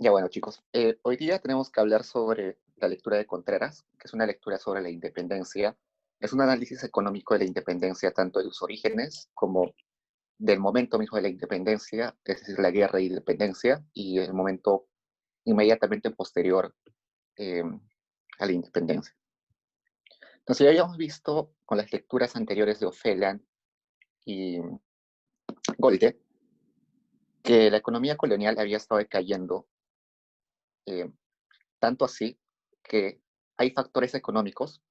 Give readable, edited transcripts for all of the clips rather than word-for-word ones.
Ya bueno, chicos, hoy día tenemos que hablar sobre la lectura de Contreras, que es una lectura sobre la independencia. Es un análisis económico de la independencia, tanto de sus orígenes como del momento mismo de la independencia, es decir, la guerra de independencia, y el momento inmediatamente posterior eh, a la independencia. Entonces, ya habíamos visto con las lecturas anteriores de Ofelia y Golde que la economía colonial había estado decayendo, eh, tanto así que hay factores económicos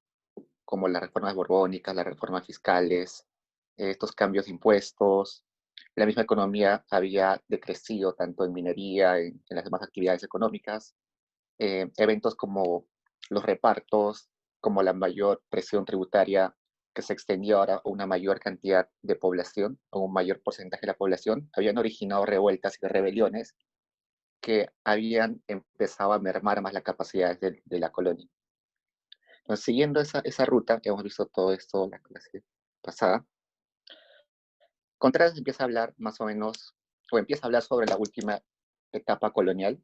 como las reformas borbónicas, las reformas fiscales, estos cambios de impuestos. La misma economía había decrecido tanto en minería, en las demás actividades económicas. Eventos como los repartos, como la mayor presión tributaria que se extendió ahora a una mayor cantidad de población, a un mayor porcentaje de la población, habían originado revueltas y rebeliones que habían empezado a mermar más las capacidades de la colonia. Entonces, siguiendo esa ruta, que hemos visto todo esto en la clase pasada, Contreras empieza a hablar más o menos, o empieza a hablar sobre la última etapa colonial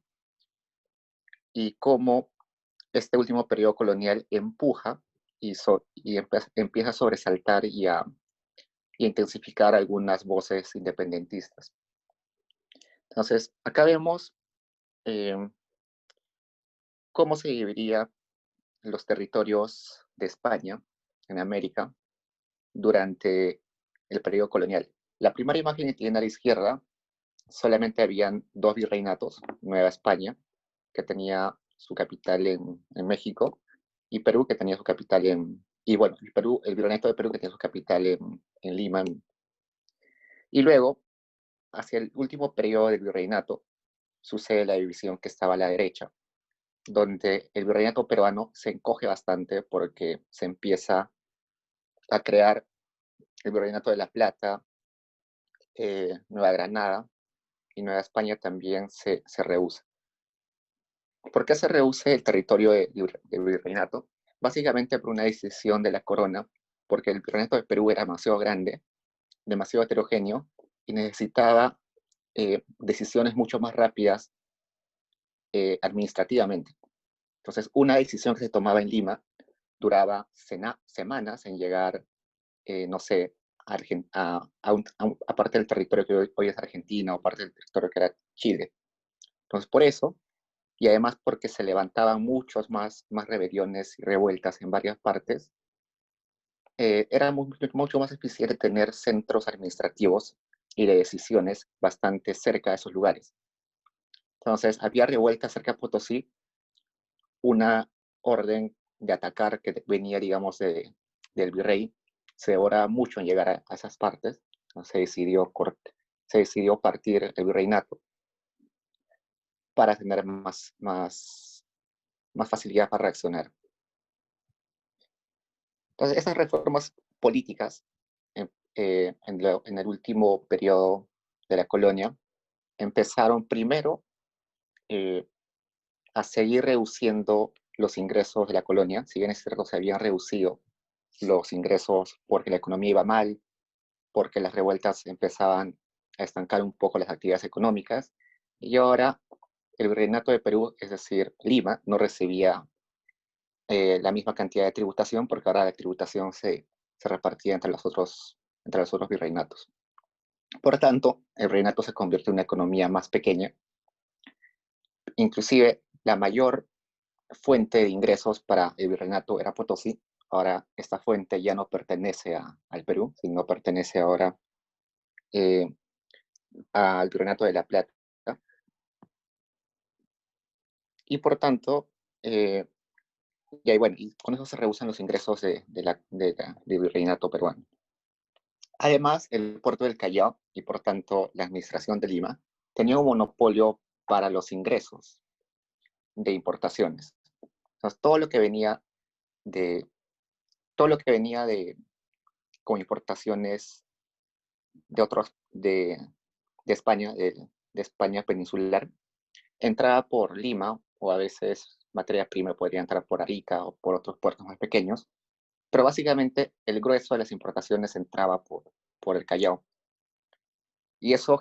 y cómo este último periodo colonial empuja y empieza a sobresaltar y intensificar algunas voces independentistas. Entonces, acá vemos eh, cómo se dividiría los territorios de España en América durante el periodo colonial. La primera imagen que tiene a la izquierda, solamente habían dos virreinatos, Nueva España, que tenía su capital en México, y Perú, que tenía su capital y bueno, el virreinato de Perú, que tenía su capital en Lima. Y luego, hacia el último periodo del virreinato, sucede la división que estaba a la derecha, donde el virreinato peruano se encoge bastante porque se empieza a crear el virreinato de La Plata, Nueva Granada, y Nueva España también se rehúsa. ¿Por qué se reduce el territorio del virreinato? Básicamente por una decisión de la corona, porque el virreinato de Perú era demasiado grande, demasiado heterogéneo, y necesitaba decisiones mucho más rápidas administrativamente. Entonces, una decisión que se tomaba en Lima duraba semanas en llegar, no sé, a parte del territorio que hoy es Argentina o parte del territorio que era Chile. Entonces, por eso, y además porque se levantaban muchos más rebeliones y revueltas en varias partes, era mucho más eficiente tener centros administrativos y de decisiones bastante cerca de esos lugares. Entonces, había revueltas cerca de Potosí, una orden de atacar que venía, digamos, del virrey, se demoraba mucho en llegar a esas partes, entonces se decidió partir el virreinato para tener más facilidad para reaccionar. Entonces, esas reformas políticas en el último periodo de la colonia empezaron primero eh, a seguir reduciendo los ingresos de la colonia. Si bien es cierto, se habían reducido los ingresos porque la economía iba mal, porque las revueltas empezaban a estancar un poco las actividades económicas, y ahora el virreinato de Perú, es decir, Lima, no recibía la misma cantidad de tributación, porque ahora la tributación se repartía entre los otros virreinatos. Por tanto, el virreinato se convierte en una economía más pequeña. Inclusive, la mayor fuente de ingresos para el virreinato era Potosí. Ahora, esta fuente ya no pertenece al Perú, sino pertenece ahora eh, al virreinato de La Plata. Y por tanto, y con eso se reducen los ingresos del virreinato peruano. Además, el puerto del Callao y por tanto la administración de Lima tenía un monopolio para los ingresos de importaciones. Entonces, de, todo lo que venía con importaciones de otros, de España, de España peninsular, entraba por Lima o a veces materia prima podría entrar por Arica o por otros puertos más pequeños, pero básicamente el grueso de las importaciones entraba por el Callao. Y eso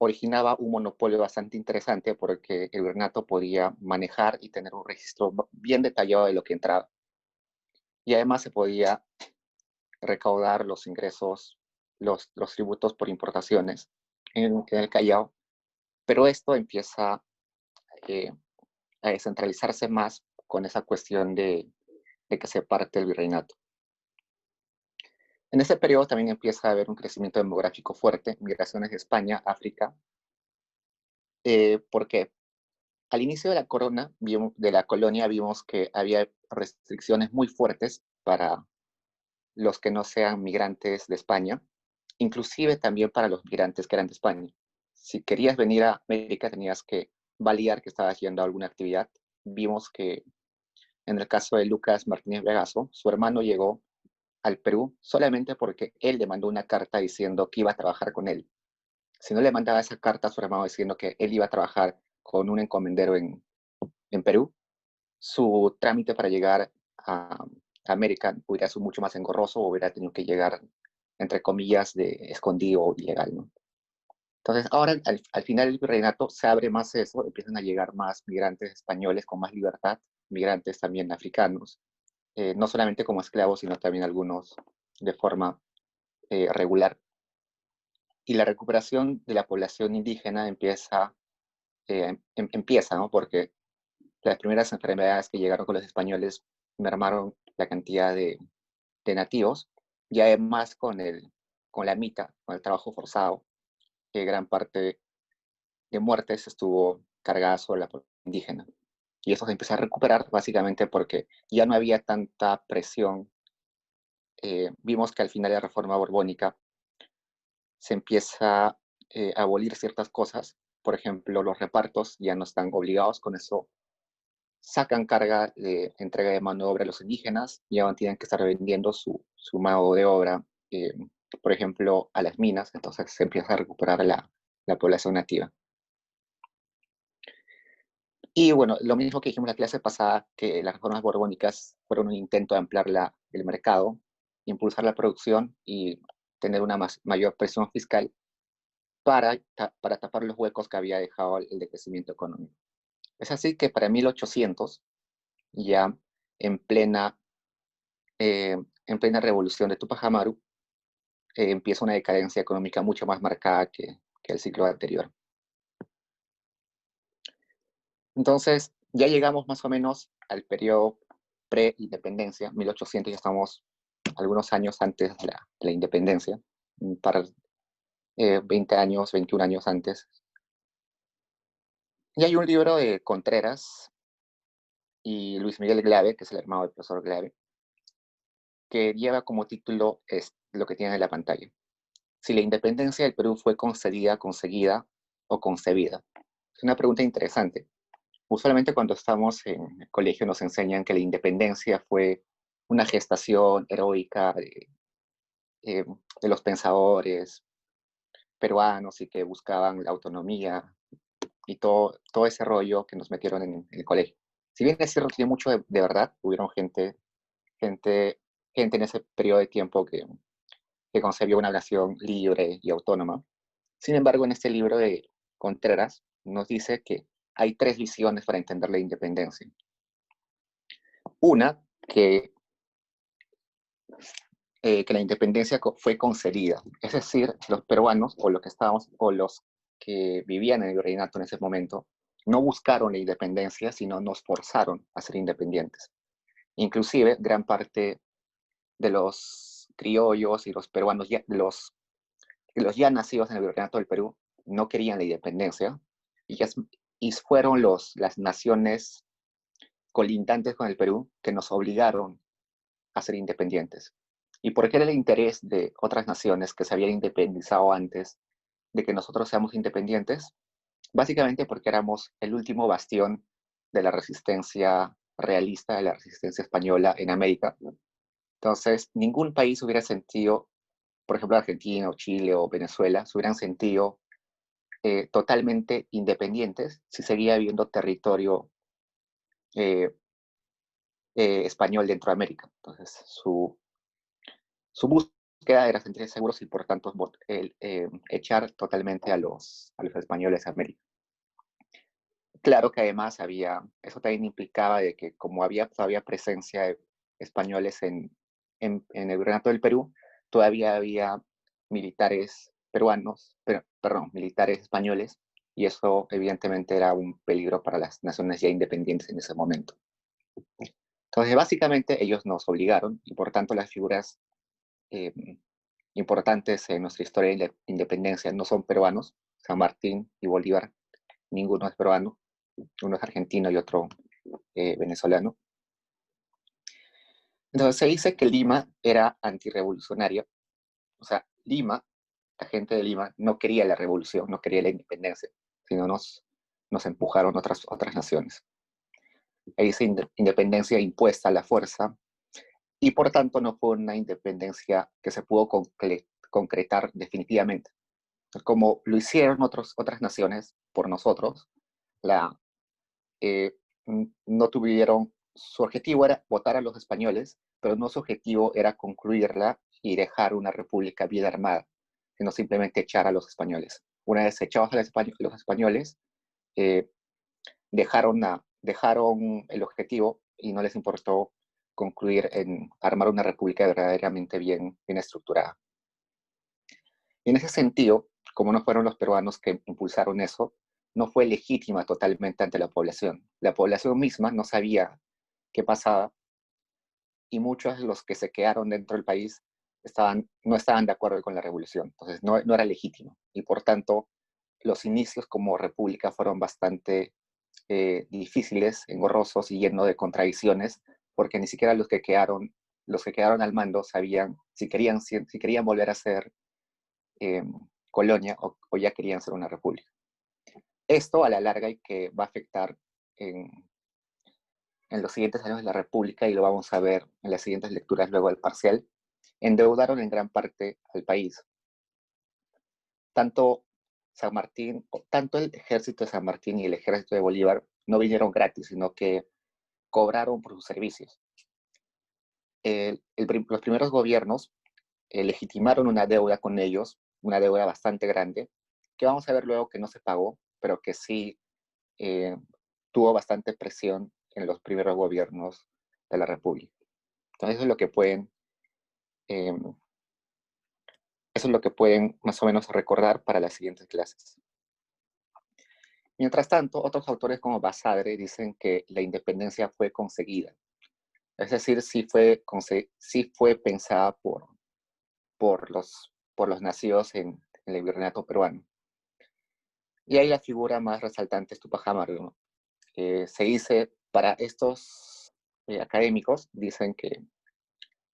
originaba un monopolio bastante interesante porque el virreinato podía manejar y tener un registro bien detallado de lo que entraba. Y además se podía recaudar los ingresos, los tributos por importaciones en el Callao, pero esto empieza eh, a descentralizarse más con esa cuestión de que se parte el virreinato. En ese periodo también empieza a haber un crecimiento demográfico fuerte, migraciones de España, África, porque al inicio de la corona, de la colonia, vimos que había restricciones muy fuertes para los que no sean migrantes de España, inclusive también para los migrantes que eran de España. Si querías venir a América, tenías que validar que estabas yendo a alguna actividad. Vimos que en el caso de Lucas Martínez Vegaso, su hermano llegó al Perú solamente porque él le mandó una carta diciendo que iba a trabajar con él. Si no le mandaba esa carta a su hermano diciendo que él iba a trabajar con un encomendero en Perú, su trámite para llegar a América hubiera sido mucho más engorroso o hubiera tenido que llegar, entre comillas, de escondido o ilegal, ¿no? Entonces, ahora al final del virreinato se abre más eso, empiezan a llegar más migrantes españoles con más libertad, migrantes también africanos, no solamente como esclavos, sino también algunos de forma regular. Y la recuperación de la población indígena empieza, ¿no? Porque las primeras enfermedades que llegaron con los españoles mermaron la cantidad de nativos, y además con la mita, con el trabajo forzado, que gran parte de muertes estuvo cargada sobre la población indígena. Y eso se empieza a recuperar básicamente porque ya no había tanta presión. Vimos que al final de la reforma borbónica se empieza a abolir ciertas cosas. Por ejemplo, los repartos ya no están obligados, con eso sacan carga de entrega de mano de obra a los indígenas, ya no tienen que estar vendiendo su mano de obra, eh, por ejemplo, a las minas, entonces se empieza a recuperar la población nativa. Y bueno, lo mismo que dijimos la clase pasada, que las reformas borbónicas fueron un intento de ampliar el mercado, impulsar la producción y tener una mayor presión fiscal para tapar los huecos que había dejado el decrecimiento económico. Es así que para 1800, ya en plena, en plena revolución de Tupac Amaru, empieza una decadencia económica mucho más marcada que el ciclo anterior. Entonces, ya llegamos más o menos al periodo pre-independencia, 1800, ya estamos algunos años antes de la independencia, para 20 años, 21 años antes. Y hay un libro de Contreras y Luis Miguel Glave, que es el hermano del profesor Glave, que lleva como título lo que tiene en la pantalla: si la independencia del Perú fue concedida, conseguida o concebida. Es una pregunta interesante. Usualmente cuando estamos en el colegio nos enseñan que la independencia fue una gestación heroica de los pensadores peruanos y que buscaban la autonomía y todo ese rollo que nos metieron en el colegio. Si bien es cierto, tiene mucho de verdad, hubieron gente, gente en ese periodo de tiempo que concebió una nación libre y autónoma. Sin embargo, en este libro de Contreras nos dice que hay tres visiones para entender la independencia. Una, que la independencia fue concedida, es decir, los peruanos o los que estábamos o los que vivían en el virreinato en ese momento no buscaron la independencia, sino nos forzaron a ser independientes. Inclusive, gran parte de los criollos y los peruanos, los ya nacidos en el virreinato del Perú, no querían la independencia y fueron las naciones colindantes con el Perú que nos obligaron a ser independientes. ¿Y por qué era el interés de otras naciones que se habían independizado antes de que nosotros seamos independientes? Básicamente porque éramos el último bastión de la resistencia realista, de la resistencia española en América. Entonces, ningún país hubiera sentido, por ejemplo, Argentina o Chile o Venezuela, se hubieran sentido totalmente independientes si seguía habiendo territorio eh, español dentro de América. Entonces, su búsqueda búsqueda era sentirse seguros y por tanto echar totalmente a los españoles a América. Claro que además eso también implicaba de que como había todavía presencia de españoles en el Virreinato del Perú, todavía había militares peruanos, perdón, militares españoles, y eso evidentemente era un peligro para las naciones ya independientes en ese momento. Entonces, básicamente ellos nos obligaron, y por tanto las figuras eh, importantes en nuestra historia de independencia no son peruanos. San Martín y Bolívar, ninguno es peruano, uno es argentino y otro venezolano. Entonces se dice que Lima era antirrevolucionaria. O sea, Lima, la gente de Lima no quería la revolución, no quería la independencia, sino nos empujaron otras naciones. Esa independencia impuesta a la fuerza, y por tanto no fue una independencia que se pudo concretar definitivamente. Como lo hicieron otras naciones por nosotros, la, eh, no tuvieron, su objetivo era votar a los españoles, pero no su objetivo era concluirla y dejar una república bien armada, sino simplemente echar a los españoles. Una vez echados a los españoles, eh, dejaron el objetivo y no les importó concluir en armar una república verdaderamente bien estructurada. Y en ese sentido, como no fueron los peruanos que impulsaron eso, no fue legítima totalmente ante la población. La población misma no sabía qué pasaba y muchos de los que se quedaron dentro del país no estaban de acuerdo con la revolución. Entonces no era legítimo y por tanto los inicios como república fueron bastante difíciles, engorrosos y llenos de contradicciones, porque ni siquiera los que quedaron al mando sabían si querían volver a ser eh, colonia o ya querían ser una república. Esto a la larga y que va a afectar en los siguientes años de la república, y lo vamos a ver en las siguientes lecturas luego del parcial, endeudaron en gran parte al país. Tanto tanto el ejército de San Martín y el ejército de Bolívar no vinieron gratis, sino que cobraron por sus servicios. Los primeros gobiernos legitimaron una deuda con ellos, una deuda bastante grande, que vamos a ver luego que no se pagó, pero que sí eh, tuvo bastante presión en los primeros gobiernos de la República. Entonces eh, eso es lo que pueden más o menos recordar para las siguientes clases. Mientras tanto, otros autores como Basadre dicen que la independencia fue conseguida. Es decir, sí fue pensada por los nacidos en el virreinato peruano. Y ahí la figura más resaltante es Tupac Amaru, ¿no? Se dice, para estos académicos, dicen que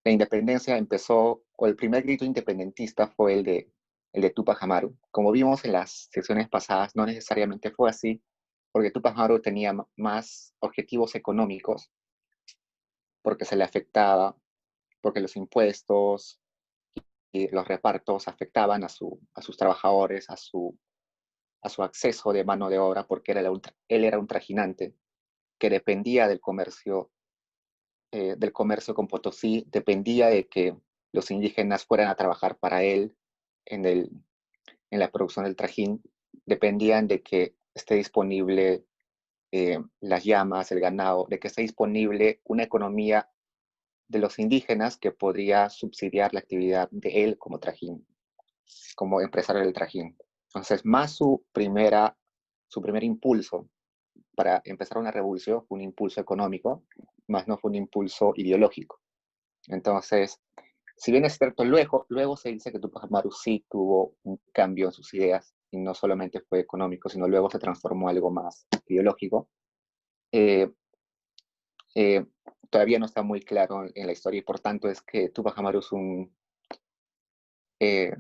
la independencia empezó, o el primer grito independentista fue el de Tupac Amaru. Como vimos en las sesiones pasadas, no necesariamente fue así, porque Tupac Amaru tenía más objetivos económicos, porque se le afectaba, porque los impuestos y los repartos afectaban a sus trabajadores, a su acceso de mano de obra, porque él era un trajinante que dependía del comercio con Potosí, dependía de que los indígenas fueran a trabajar para él en, el, en la producción del trajín, dependían de que esté disponible las llamas, el ganado, de que esté disponible una economía de los indígenas que podría subsidiar la actividad de él como trajín, como empresario del trajín. Entonces, más su primer impulso para empezar una revolución fue un impulso económico, más no fue un impulso ideológico. Entonces, si bien es cierto, luego se dice que Tupac Amaru sí tuvo un cambio en sus ideas, y no solamente fue económico, sino luego se transformó a algo más ideológico. Eh, eh, Todavía no está muy claro en la historia, y por tanto es que Tupac Amaru eh,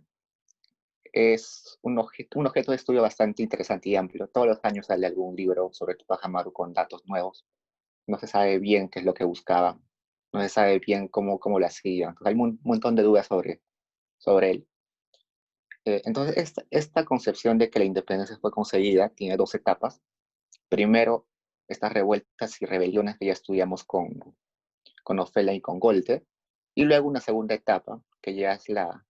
es un objeto de estudio bastante interesante y amplio. Todos los años sale algún libro sobre Tupac Amaru con datos nuevos. No se sabe bien qué es lo que buscaba, no se sabe bien cómo lo hacía. Hay un montón de dudas sobre él. Entonces, esta concepción de que la independencia fue conseguida tiene dos etapas. Primero, estas revueltas y rebeliones que ya estudiamos con Ofela y con Golte, Y luego una segunda etapa, que ya es la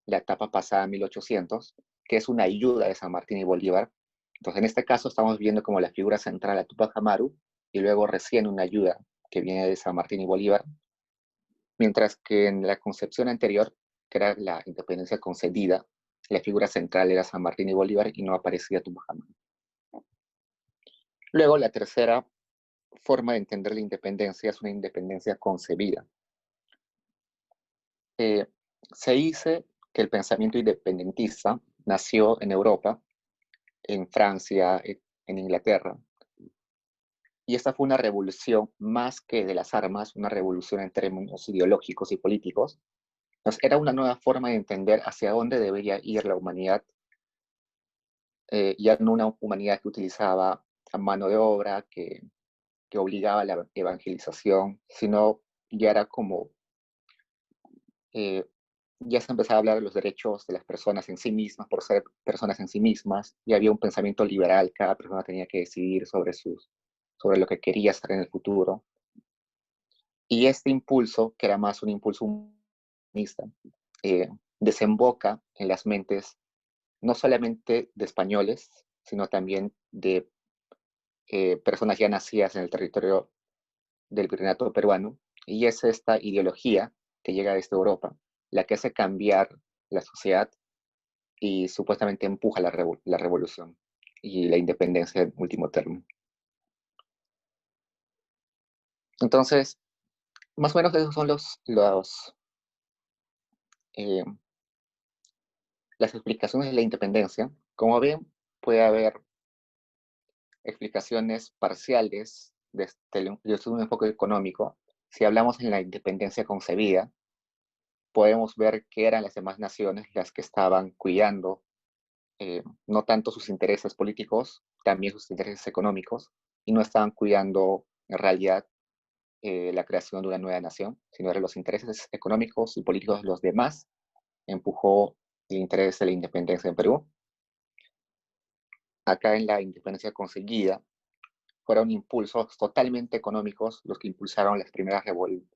etapa pasada, 1800, que es una ayuda de San Martín y Bolívar. Entonces, en este caso estamos viendo como la figura central a Tupac Amaru y luego recién una ayuda que viene de San Martín y Bolívar, mientras que en la concepción anterior, que era la independencia concedida, la figura central era San Martín y Bolívar y no aparecía Tupac Amaru. Luego, la tercera forma de entender la independencia es una independencia concebida. Eh, Se dice que el pensamiento independentista nació en Europa, en Francia, en Inglaterra, y esta fue una revolución más que de las armas, una revolución en términos ideológicos y políticos. Entonces, era una nueva forma de entender hacia dónde debería ir la humanidad, ya no una humanidad que utilizaba a mano de obra, que obligaba a la evangelización, sino ya era como, eh, ya se empezaba a hablar de los derechos de las personas en sí mismas, por ser personas en sí mismas, y había un pensamiento liberal, cada persona tenía que decidir sobre lo que quería hacer en el futuro. Y este impulso, que era más un impulso humanista, desemboca en las mentes no solamente de españoles, sino también de personas ya nacidas en el territorio del virreinato peruano, y es esta ideología que llega desde Europa la que hace cambiar la sociedad y supuestamente empuja la revolución y la independencia en último término. Entonces, más o menos esos son eh, las explicaciones de la independencia. Como ven, puede haber explicaciones parciales desde un enfoque económico. Si hablamos en la independencia concebida, podemos ver que eran las demás naciones las que estaban cuidando no tanto sus intereses políticos, también sus intereses económicos, y no estaban cuidando en realidad la creación de una nueva nación, sino eran los intereses económicos y políticos de los demás, empujó el interés de la independencia en Perú. Acá en la independencia conseguida, fueron impulsos totalmente económicos los que impulsaron las primeras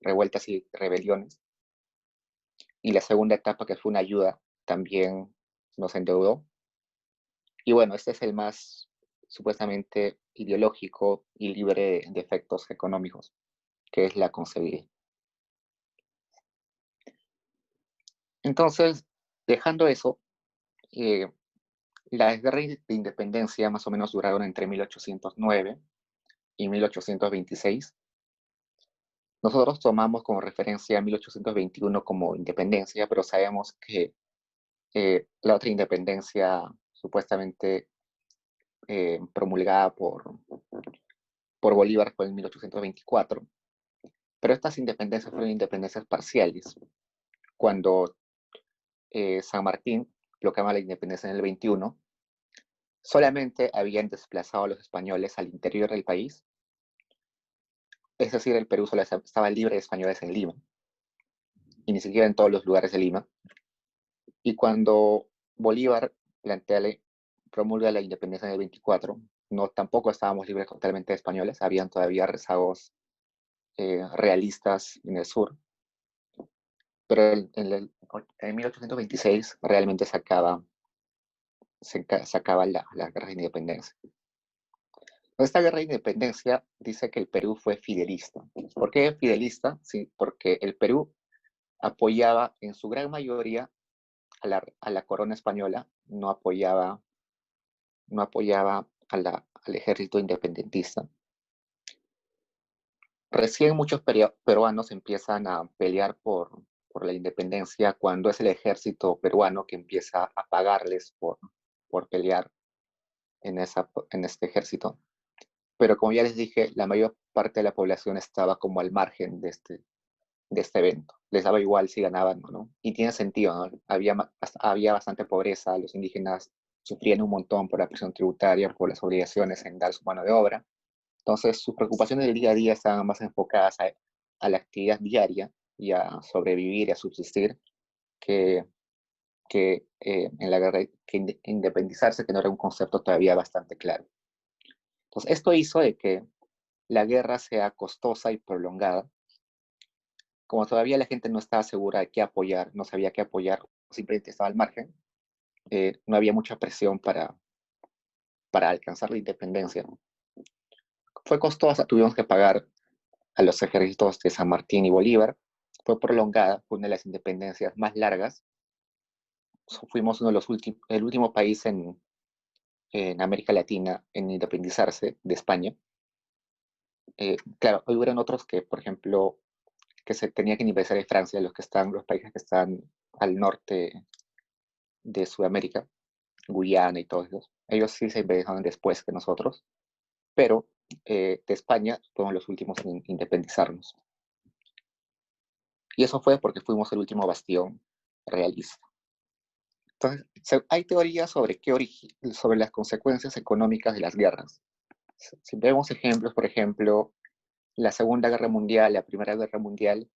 revueltas y rebeliones. Y la segunda etapa, que fue una ayuda, también nos endeudó. Y bueno, este es el más supuestamente ideológico y libre de efectos económicos, que es la concebida. Entonces, dejando eso, eh, las guerras de independencia más o menos duraron entre 1809 y 1826. Nosotros tomamos como referencia 1821 como independencia, pero sabemos que la otra independencia supuestamente promulgada por Bolívar fue en 1824. Pero estas independencias fueron independencias parciales. Cuando San Martín proclama la independencia en el 21, solamente habían desplazado a los españoles al interior del país, es decir, el Perú solo estaba libre de españoles en Lima, y ni siquiera en todos los lugares de Lima. Y cuando Bolívar promulga la independencia en el 24, no, tampoco estábamos libres totalmente de españoles, habían todavía rezagos realistas en el sur, pero en 1826 realmente se acaba la guerra de independencia. Esta guerra de independencia dice que el Perú fue fidelista. ¿Por qué fidelista? Sí, porque el Perú apoyaba en su gran mayoría a la corona española, no apoyaba al ejército independentista. Recién muchos peruanos empiezan a pelear por la independencia cuando es el ejército peruano que empieza a pagarles por pelear en este ejército. Pero como ya les dije, la mayor parte de la población estaba como al margen de este evento. Les daba igual si ganaban o no. Y tiene sentido, ¿no? Había bastante pobreza, los indígenas sufrían un montón por la presión tributaria, por las obligaciones en dar su mano de obra. Entonces, sus preocupaciones del día a día estaban más enfocadas a la actividad diaria y a sobrevivir y a subsistir que, en la guerra, que independizarse, que no era un concepto todavía bastante claro. Entonces, esto hizo de que la guerra sea costosa y prolongada, como todavía la gente no estaba segura de qué apoyar, no sabía qué apoyar, simplemente estaba al margen, no había mucha presión para alcanzar la independencia. Fue costosa, tuvimos que pagar a los ejércitos de San Martín y Bolívar, fue prolongada, fue una de las independencias más largas. Fuimos uno de los el último país en América Latina en independizarse de España. Claro, hubieron otros que, por ejemplo, que se tenía que independizar de Francia, los países que están al norte de Sudamérica, Guyana y todos esos. Ellos sí se independizaron después que nosotros, pero de España fuimos los últimos en independizarnos. Y eso fue porque fuimos el último bastión realista. Entonces, hay teorías sobre, sobre las consecuencias económicas de las guerras. Si vemos ejemplos, por ejemplo, la Segunda Guerra Mundial, la Primera Guerra Mundial,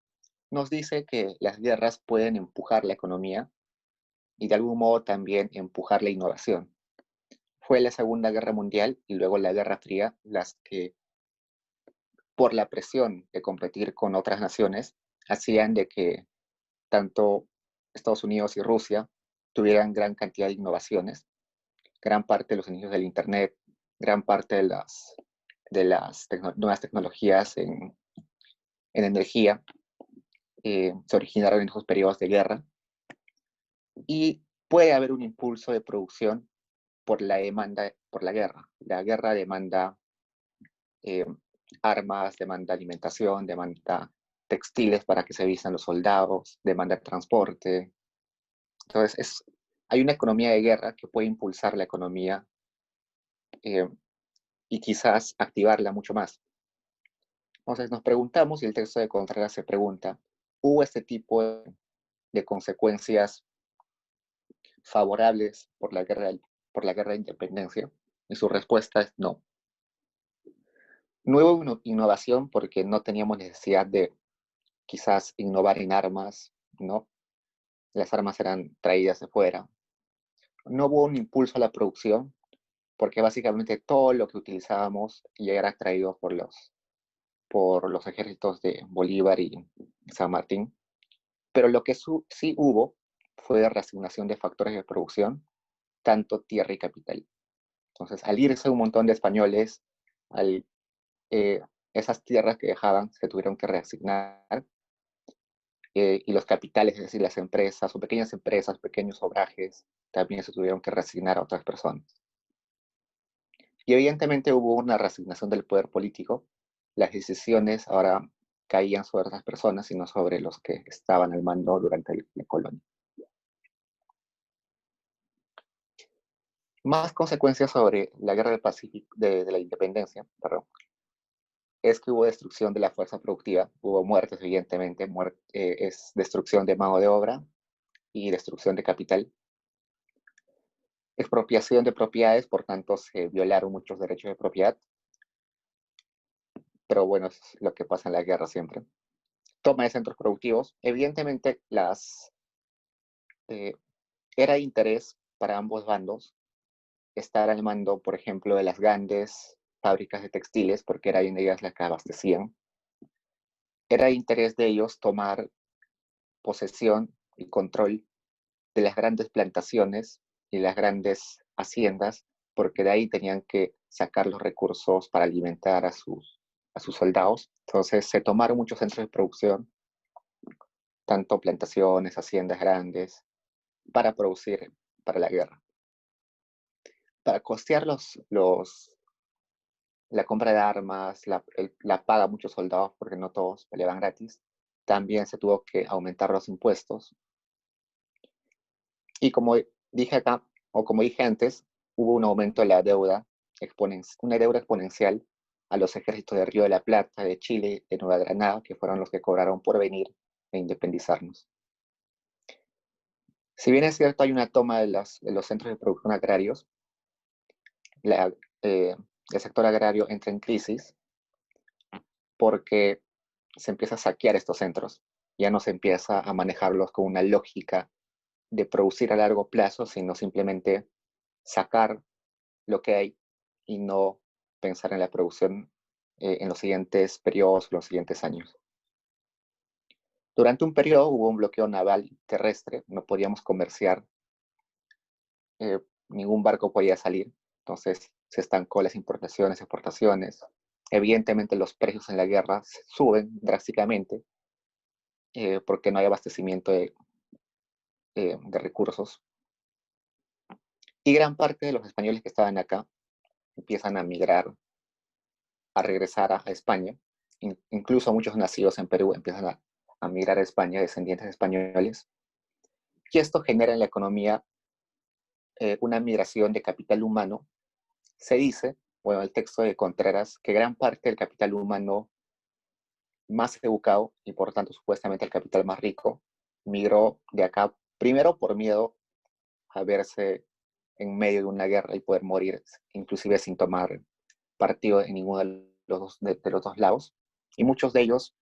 nos dice que las guerras pueden empujar la economía y de algún modo también empujar la innovación. Fue la Segunda Guerra Mundial y luego la Guerra Fría las que, por la presión de competir con otras naciones, hacían de que tanto Estados Unidos y Rusia tuvieran gran cantidad de innovaciones, gran parte de los inicios del Internet, gran parte de las nuevas tecnologías en energía, se originaron en esos periodos de guerra. Y puede haber un impulso de producción por la demanda, por la guerra. La guerra demanda eh, armas, demanda alimentación, demanda textiles para que se vistan los soldados, demanda transporte. Entonces, hay una economía de guerra que puede impulsar la economía eh, y quizás activarla mucho más. Entonces, nos preguntamos, y el texto de Contreras se pregunta, ¿hubo este tipo de consecuencias favorables por la guerra de independencia? Y su respuesta es no. No hubo innovación porque no teníamos necesidad de quizás innovar en armas, ¿no? Las armas eran traídas de fuera. No hubo un impulso a la producción porque básicamente todo lo que utilizábamos ya era traído por los ejércitos de Bolívar y San Martín. Pero lo que sí hubo fue reasignación de factores de producción, tanto tierra y capital. Entonces, al irse un montón de españoles, esas tierras que dejaban se tuvieron que reasignar y los capitales, es decir, las empresas o pequeñas empresas, pequeños obrajes, también se tuvieron que reasignar a otras personas. Y evidentemente hubo una reasignación del poder político. Las decisiones ahora caían sobre otras personas y no sobre los que estaban al mando durante la colonia. Más consecuencias sobre la guerra del Pacífico, de la independencia, perdón, es que hubo destrucción de la fuerza productiva, hubo muertes, evidentemente, es destrucción de mano de obra y destrucción de capital. Expropiación de propiedades, por tanto, se violaron muchos derechos de propiedad, pero bueno, es lo que pasa en la guerra siempre. Toma de centros productivos, evidentemente eh, era de interés para ambos bandos estar al mando, por ejemplo, de las grandes fábricas de textiles, porque eran ellas las que abastecían. Era de interés de ellos tomar posesión y control de las grandes plantaciones y las grandes haciendas, porque de ahí tenían que sacar los recursos para alimentar a sus soldados. Entonces se tomaron muchos centros de producción, tanto plantaciones, haciendas grandes, para producir para la guerra. Para costear la compra de armas, la paga a muchos soldados, porque no todos peleaban gratis, también se tuvo que aumentar los impuestos. Y como dije acá, o como dije antes, hubo un aumento de la deuda, una deuda exponencial a los ejércitos de Río de la Plata, de Chile, de Nueva Granada, que fueron los que cobraron por venir e independizarnos. Si bien es cierto, hay una toma de los centros de producción agrarios, el sector agrario entra en crisis porque se empieza a saquear estos centros. Ya no se empieza a manejarlos con una lógica de producir a largo plazo, sino simplemente sacar lo que hay y no pensar en la producción en los siguientes periodos, los siguientes años. Durante un periodo hubo un bloqueo naval terrestre, no podíamos comerciar, ningún barco podía salir, entonces se estancó las importaciones, exportaciones. Evidentemente los precios en la guerra suben drásticamente porque no hay abastecimiento de recursos. Y gran parte de los españoles que estaban acá empiezan a migrar, a regresar a España. Incluso muchos nacidos en Perú empiezan a migrar a España, descendientes de españoles. Y esto genera en la economía una migración de capital humano. Se dice, bueno, el texto de Contreras, que gran parte del capital humano más educado y por tanto supuestamente el capital más rico migró de acá primero por miedo a verse en medio de una guerra y poder morir, inclusive sin tomar partido en ninguno de los dos lados, y muchos de ellos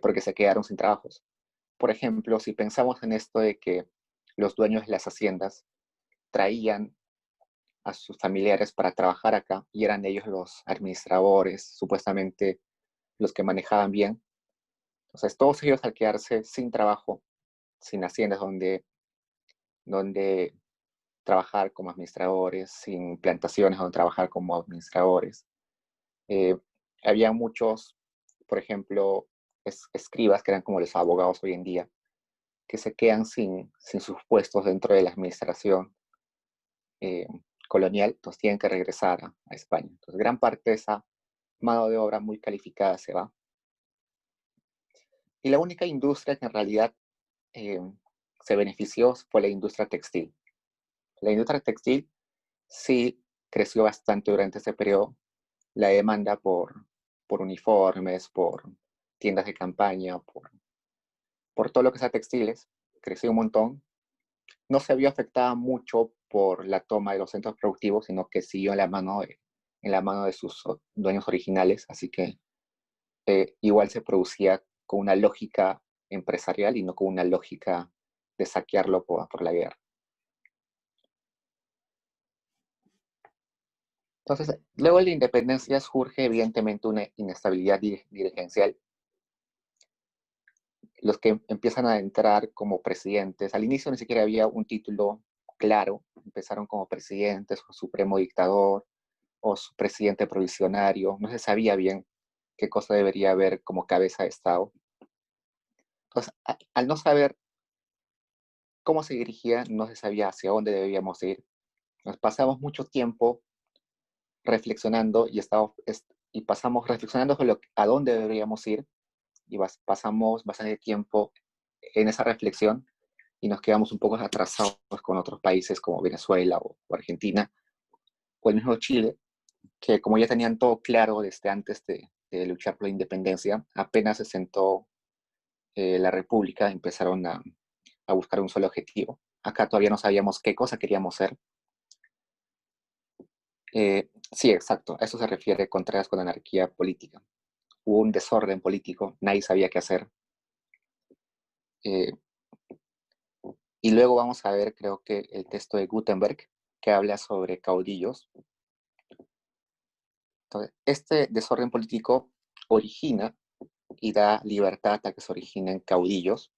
porque se quedaron sin trabajos. Por ejemplo, si pensamos en esto de que los dueños de las haciendas traían a sus familiares para trabajar acá y eran ellos los administradores, supuestamente los que manejaban bien. Entonces, todos ellos al quedarse sin trabajo, sin haciendas donde trabajar como administradores, sin plantaciones donde trabajar como administradores, eh, había muchos, por ejemplo, escribas, que eran como los abogados hoy en día, que se quedan sin sus puestos dentro de la administración eh, colonial, entonces tienen que regresar a España. Entonces, gran parte de esa mano de obra muy calificada se va. Y la única industria que en realidad eh, se benefició fue la industria textil. La industria textil sí creció bastante durante ese periodo. La demanda por uniformes, por tiendas de campaña, por todo lo que sea textiles, creció un montón. No se vio afectada mucho por la toma de los centros productivos, sino que siguió en la mano de sus dueños originales, así que igual se producía con una lógica empresarial y no con una lógica de saquearlo por la guerra. Entonces, luego de la independencia surge evidentemente una inestabilidad dirigencial. Los que empiezan a entrar como presidentes, al inicio ni siquiera había un título claro, empezaron como presidentes o supremo dictador o su presidente provisionario, no se sabía bien qué cosa debería haber como cabeza de Estado. Entonces, al no saber cómo se dirigía, no se sabía hacia dónde debíamos ir. Nos pasamos mucho tiempo reflexionando y pasamos reflexionando sobre a dónde deberíamos ir y pasamos bastante tiempo en esa reflexión y nos quedamos un poco atrasados con otros países como Venezuela o Argentina o el mismo Chile, que como ya tenían todo claro desde antes de luchar por la independencia, apenas se sentó la República, empezaron a buscar un solo objetivo. Acá todavía no sabíamos qué cosa queríamos ser. Sí, exacto, a eso se refiere Contreras con anarquía política. Hubo un desorden político, nadie sabía qué hacer. Eh, y luego vamos a ver, creo que el texto de Gutenberg, que habla sobre caudillos. Entonces, este desorden político origina y da libertad a que se originen caudillos,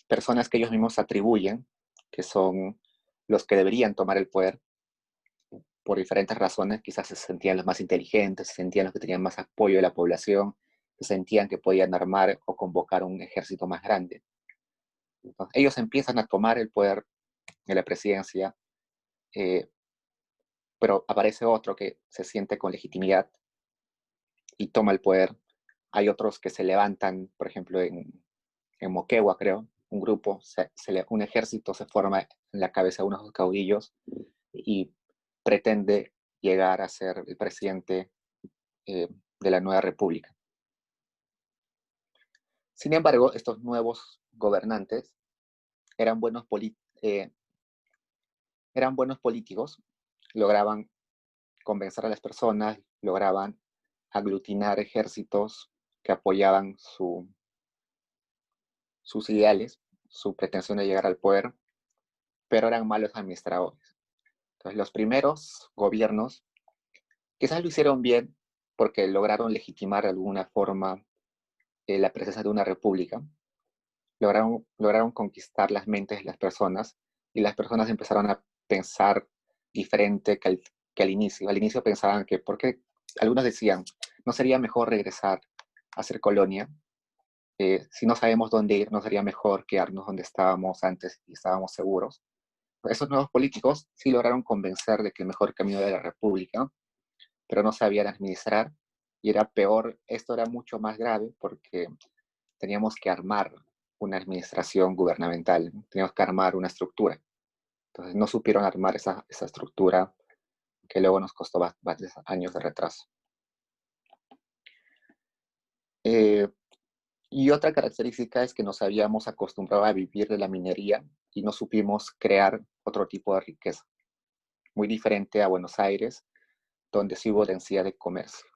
personas que ellos mismos atribuyen, que son los que deberían tomar el poder por diferentes razones, quizás se sentían los más inteligentes, se sentían los que tenían más apoyo de la población, se sentían que podían armar o convocar un ejército más grande. Entonces, ellos empiezan a tomar el poder de la presidencia, eh, pero aparece otro que se siente con legitimidad y toma el poder. Hay otros que se levantan, por ejemplo, en Moquegua, creo, un grupo, un ejército se forma en la cabeza de unos de los caudillos y pretende llegar a ser el presidente de la nueva república. Sin embargo, estos nuevos gobernantes eran eh, eran buenos políticos, lograban convencer a las personas, lograban aglutinar ejércitos que apoyaban sus ideales, su pretensión de llegar al poder, pero eran malos administradores. Entonces, los primeros gobiernos quizás lo hicieron bien porque lograron legitimar de alguna forma la presencia de una república, lograron conquistar las mentes de las personas y las personas empezaron a pensar diferente que al inicio. Al inicio pensaban que, porque algunos decían, ¿no sería mejor regresar a ser colonia? Si no sabemos dónde ir, ¿no sería mejor quedarnos donde estábamos antes y estábamos seguros? Esos nuevos políticos sí lograron convencer de que el mejor camino era la república, pero no sabían administrar y era peor, esto era mucho más grave porque teníamos que armar una administración gubernamental, teníamos que armar una estructura. Entonces no supieron armar esa estructura que luego nos costó varios años de retraso. Eh, y otra característica es que nos habíamos acostumbrado a vivir de la minería y no supimos crear otro tipo de riqueza, muy diferente a Buenos Aires, donde sí hubo densidad de comercio.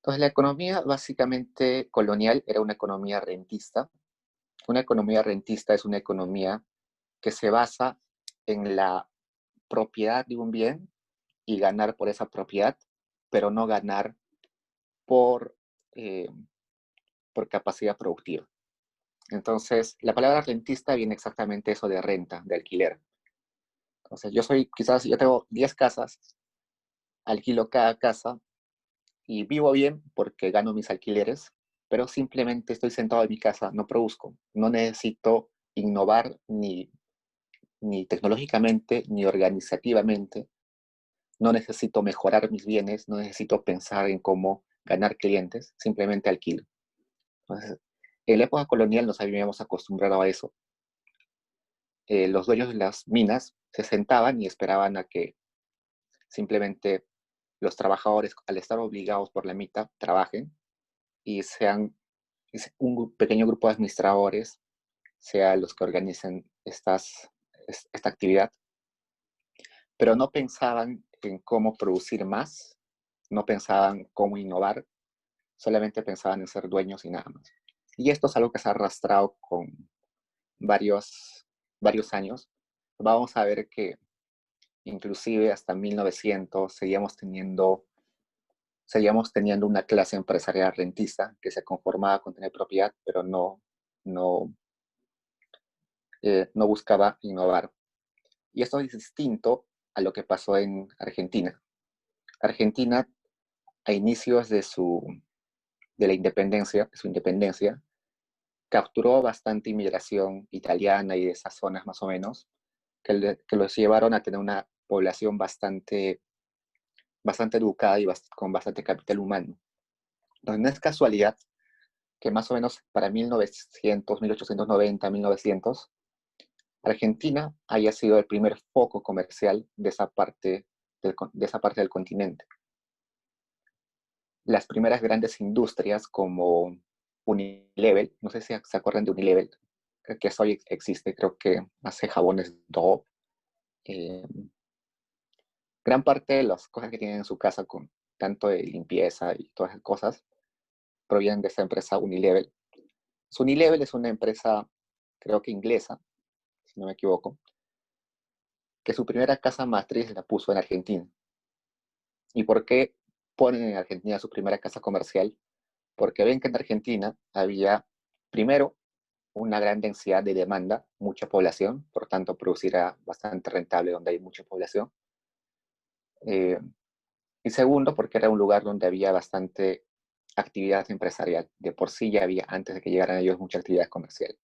Entonces la economía básicamente colonial era una economía rentista. Una economía rentista es una economía que se basa en la propiedad de un bien y ganar por esa propiedad, pero no ganar por, eh, por capacidad productiva. Entonces, la palabra rentista viene exactamente eso de renta, de alquiler. Entonces, yo tengo 10 casas, alquilo cada casa y vivo bien porque gano mis alquileres, pero simplemente estoy sentado en mi casa, no produzco, no necesito innovar ni tecnológicamente ni organizativamente, no necesito mejorar mis bienes, no necesito pensar en cómo ganar clientes, simplemente alquilo. Entonces, en la época colonial nos habíamos acostumbrado a eso. Los dueños de las minas se sentaban y esperaban a que simplemente los trabajadores, al estar obligados por la mitad, trabajen y sean un pequeño grupo de administradores, sea los que organicen esta actividad, pero no pensaban en cómo producir más, no pensaban cómo innovar, solamente pensaban en ser dueños y nada más. Y esto es algo que se ha arrastrado con varios años. Vamos a ver que inclusive hasta 1900 seguíamos teniendo una clase empresarial rentista que se conformaba con tener propiedad, pero no, no buscaba innovar. Y esto es distinto a lo que pasó en Argentina. Argentina, a inicios de su independencia, capturó bastante inmigración italiana y de esas zonas más o menos, que los llevaron a tener una población bastante educada y con bastante capital humano. Entonces, no es casualidad que más o menos para 1900, 1890, 1900, Argentina haya sido el primer foco comercial de esa parte del continente. Las primeras grandes industrias como Unilever, no sé si se acuerdan de Unilever, que hoy existe, creo que hace jabones Dove. Eh, Gran parte de las cosas que tienen en su casa, con tanto de limpieza y todas esas cosas, provienen de esa empresa Unilever. Unilever es una empresa, creo que inglesa, si no me equivoco, que su primera casa matriz la puso en Argentina. ¿Y por qué ponen en Argentina su primera casa comercial? Porque ven que en Argentina había, primero, una gran densidad de demanda, mucha población, por tanto producir era bastante rentable donde hay mucha población. Eh, y segundo, porque era un lugar donde había bastante actividad empresarial. De por sí ya había, antes de que llegaran ellos, mucha actividad comercial.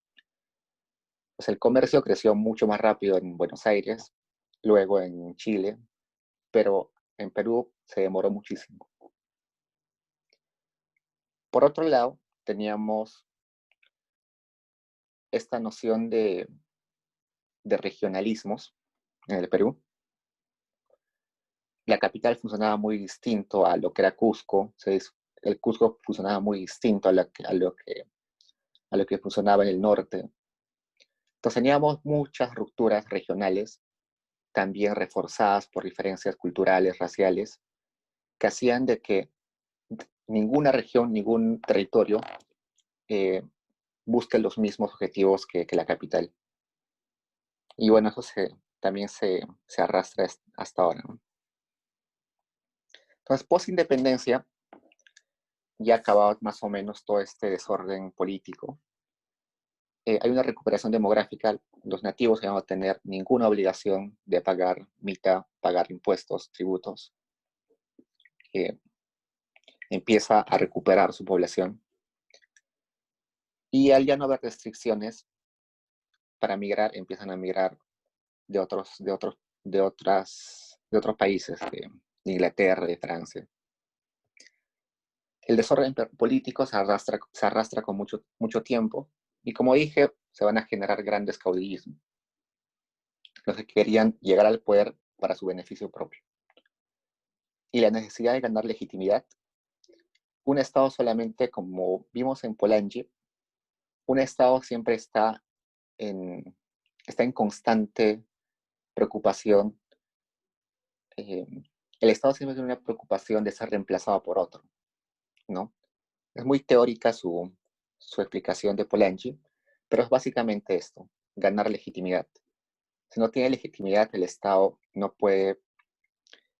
Pues el comercio creció mucho más rápido en Buenos Aires, luego en Chile, pero en Perú se demoró muchísimo. Por otro lado, teníamos esta noción de regionalismos en el Perú. La capital funcionaba muy distinto a lo que era Cusco. El Cusco funcionaba muy distinto a lo que funcionaba en el norte. Entonces teníamos muchas rupturas regionales, también reforzadas por diferencias culturales, raciales, que hacían de que ninguna región, ningún territorio eh, busque los mismos objetivos que la capital. Y bueno, eso también se arrastra hasta ahora, ¿no? Entonces, post-independencia, ya acababa más o menos todo este desorden político. hay una recuperación demográfica, los nativos ya no van a tener ninguna obligación de pagar mitad, pagar impuestos, tributos. Empieza a recuperar su población. Y al ya no haber restricciones para migrar, empiezan a migrar de otros países, de Inglaterra, de Francia. El desorden político se arrastra con mucho tiempo y, como dije, se van a generar grandes caudillismos, los que querían llegar al poder para su beneficio propio. Y la necesidad de ganar legitimidad. Un Estado solamente, como vimos en Polanyi, un Estado siempre está en constante preocupación. El Estado siempre tiene una preocupación de ser reemplazado por otro, ¿no? Es muy teórica su explicación de Polanyi, pero es básicamente esto, ganar legitimidad. Si no tiene legitimidad, el Estado no puede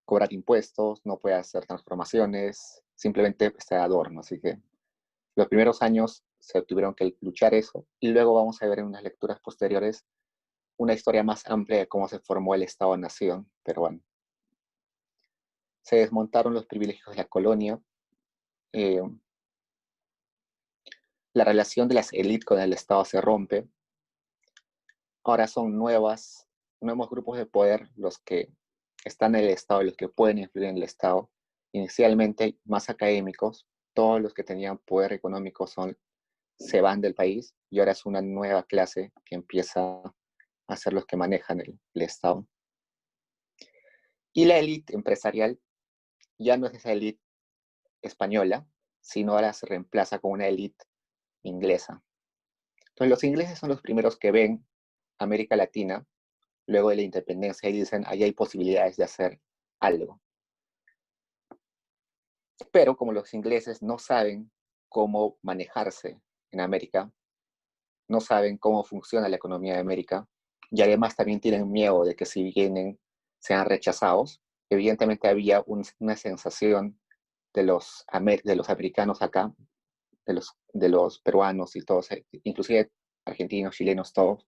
cobrar impuestos, no puede hacer transformaciones, simplemente está de adorno. Así que los primeros años se tuvieron que luchar eso, y luego vamos a ver en unas lecturas posteriores una historia más amplia de cómo se formó el Estado-Nación peruano. Se desmontaron los privilegios de la colonia, la relación de las élites con el Estado se rompe. Ahora son nuevos grupos de poder los que están en el Estado y los que pueden influir en el Estado. Inicialmente más académicos, todos los que tenían poder económico se van del país, y ahora es una nueva clase que empieza a ser los que manejan el Estado. Y la élite empresarial ya no es esa élite española, sino ahora se reemplaza con una élite inglesa. Entonces los ingleses son los primeros que ven América Latina luego de la independencia y dicen, ahí hay posibilidades de hacer algo. Pero como los ingleses no saben cómo manejarse en América, no saben cómo funciona la economía de América, y además también tienen miedo de que si vienen sean rechazados. Evidentemente había una sensación de los americanos acá, de los peruanos y todos, inclusive argentinos, chilenos, todos,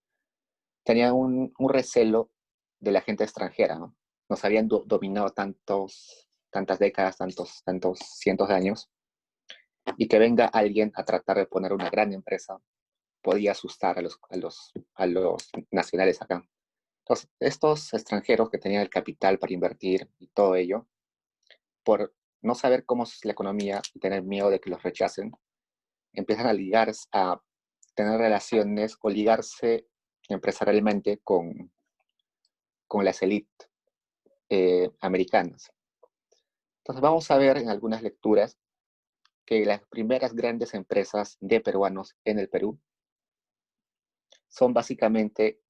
tenían un recelo de la gente extranjera, ¿no? Nos habían dominado tantas décadas, tantos cientos de años, y que venga alguien a tratar de poner una gran empresa podía asustar a los nacionales acá. Entonces, estos extranjeros que tenían el capital para invertir y todo ello, por no saber cómo es la economía y tener miedo de que los rechacen, empiezan a tener relaciones o ligarse empresarialmente con las élites americanas. Entonces vamos a ver en algunas lecturas que las primeras grandes empresas de peruanos en el Perú son básicamente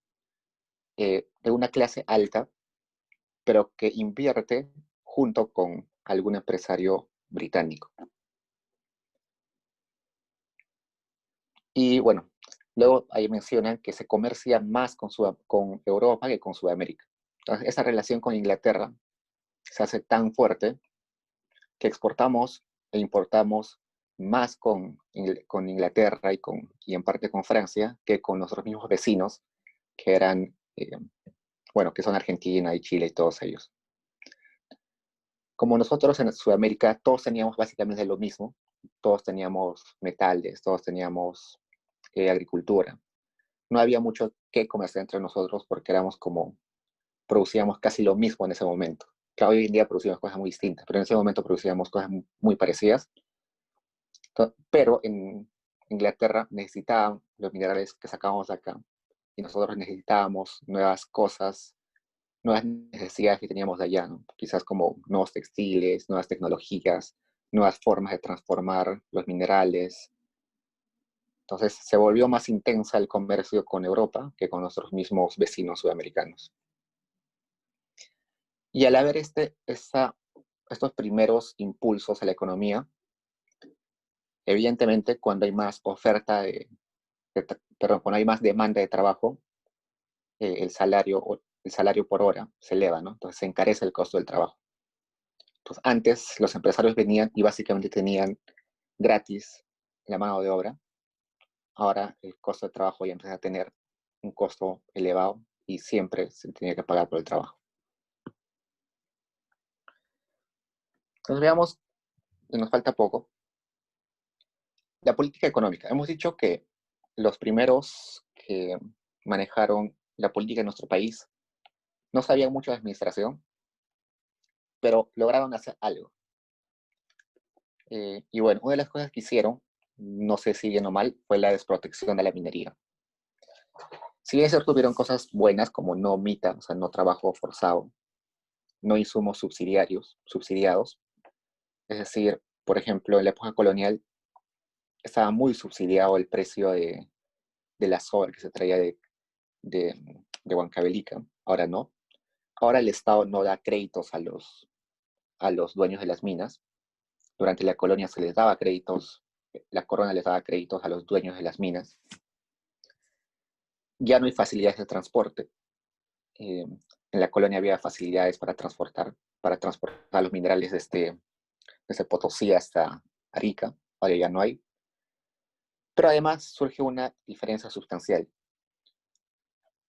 de una clase alta, pero que invierte junto con algún empresario británico. Y bueno, luego ahí mencionan que se comercia más con Europa que con Sudamérica. Entonces, esa relación con Inglaterra se hace tan fuerte que exportamos e importamos más con Inglaterra y en parte con Francia que con nuestros mismos vecinos, que eran, que son Argentina y Chile y todos ellos. Como nosotros en Sudamérica todos teníamos básicamente lo mismo, todos teníamos metales, todos teníamos agricultura. No había mucho que comerciar entre nosotros porque producíamos casi lo mismo en ese momento. Claro, hoy en día producimos cosas muy distintas, pero en ese momento producíamos cosas muy parecidas. Pero en Inglaterra necesitaban los minerales que sacábamos de acá, y nosotros necesitábamos nuevas cosas, nuevas necesidades que teníamos de allá, ¿no? Quizás como nuevos textiles, nuevas tecnologías, nuevas formas de transformar los minerales. Entonces se volvió más intensa el comercio con Europa que con nuestros mismos vecinos sudamericanos. Y al haber estos primeros impulsos a la economía, evidentemente cuando hay más cuando hay más demanda de trabajo, el salario por hora se eleva, ¿no? Entonces se encarece el costo del trabajo. Entonces antes los empresarios venían y básicamente tenían gratis la mano de obra, ahora el costo de trabajo ya empieza a tener un costo elevado y siempre se tenía que pagar por el trabajo. Entonces veamos, y nos falta poco, la política económica. Hemos dicho que los primeros que manejaron la política en nuestro país no sabían mucho de administración, pero lograron hacer algo. Y bueno, una de las cosas que hicieron, no sé si bien o mal, fue la desprotección de la minería. Si bien tuvieron cosas buenas como no MITA, o sea, no trabajo forzado, no insumos subsidiados, es decir, por ejemplo, en la época colonial estaba muy subsidiado el precio de la soja que se traía de, de Huancavelica, ahora no. Ahora el Estado no da créditos a los dueños de las minas. Durante la colonia se les daba créditos, la corona les daba créditos a los dueños de las minas. Ya no hay facilidades de transporte. En la colonia había facilidades para transportar los minerales desde Potosí hasta Arica. Ahora ya no hay. Pero además surge una diferencia sustancial.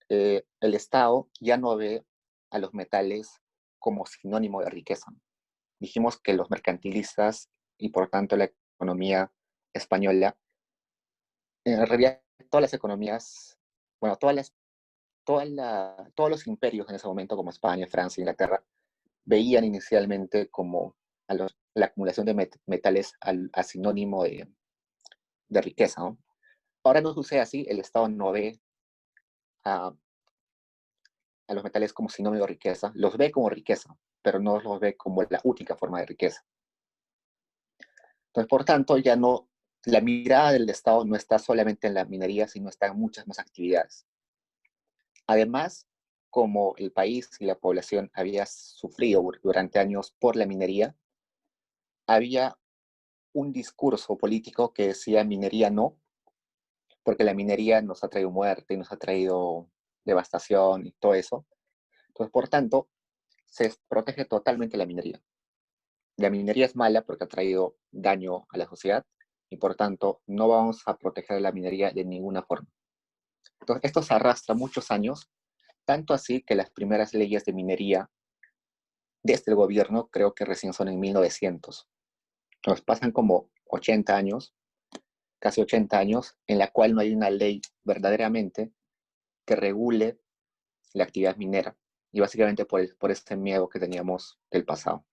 El Estado ya no ve a los metales como sinónimo de riqueza. Dijimos que los mercantilistas y por tanto la economía española, en realidad todas las economías, bueno, todos los imperios en ese momento, como España, Francia, Inglaterra, veían inicialmente como la acumulación de metales a sinónimo de riqueza, ¿no? Ahora no sucede así, el Estado no ve a, a los metales como sinónimo de riqueza, los ve como riqueza, pero no los ve como la única forma de riqueza. Entonces, por tanto, ya no, la mirada del Estado no está solamente en la minería, sino está en muchas más actividades. Además, como el país y la población había sufrido durante años por la minería, había un discurso político que decía minería no, porque la minería nos ha traído muerte y nos ha traído devastación y todo eso. Entonces, por tanto, se protege totalmente la minería. La minería es mala porque ha traído daño a la sociedad y por tanto no vamos a proteger la minería de ninguna forma. Entonces, esto se arrastra muchos años, tanto así que las primeras leyes de minería de este gobierno creo que recién son en 1900. Entonces pasan como 80 años, casi 80 años, en la cual no hay una ley verdaderamente que regule la actividad minera. Y básicamente por ese miedo que teníamos del pasado.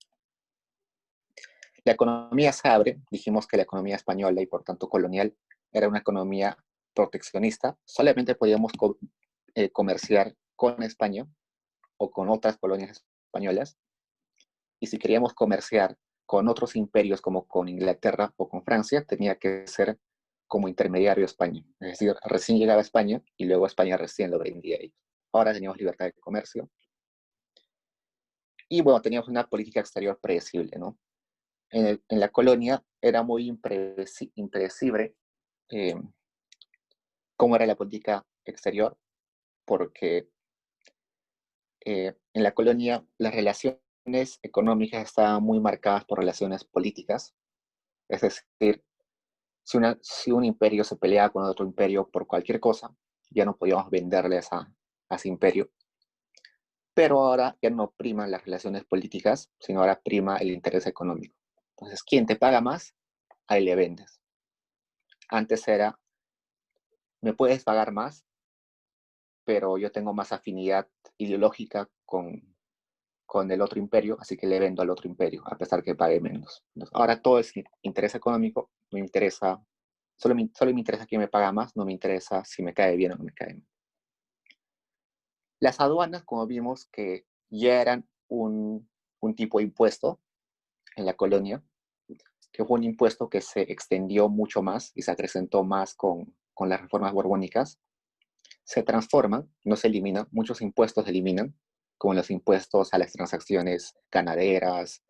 La economía se abre, dijimos que la economía española y por tanto colonial era una economía proteccionista, solamente podíamos comerciar con España o con otras colonias españolas, y si queríamos comerciar con otros imperios como con Inglaterra o con Francia, tenía que ser como intermediario España, es decir, recién llegaba a España y luego España recién lo vendía a ellos. Ahora teníamos libertad de comercio y bueno, teníamos una política exterior predecible, ¿no? En la colonia era muy impredecible eh, cómo era la política exterior, porque en la colonia las relaciones económicas estaban muy marcadas por relaciones políticas, es decir, si un imperio se peleaba con otro imperio por cualquier cosa, ya no podíamos venderle a ese imperio. Pero ahora ya no priman las relaciones políticas, sino ahora prima el interés económico. Entonces, ¿quién te paga más? Ahí le vendes. Antes era, me puedes pagar más, pero yo tengo más afinidad ideológica con el otro imperio, así que le vendo al otro imperio, a pesar que pague menos. Entonces, ahora todo es interés económico, me interesa, solo me interesa quién me paga más, no me interesa si me cae bien o no me cae bien. Las aduanas, como vimos, que ya eran un tipo de impuesto en la colonia, que fue un impuesto que se extendió mucho más y se acrecentó más con las reformas borbónicas, se transforman, no se eliminan, muchos impuestos se eliminan, como los impuestos a las transacciones ganaderas,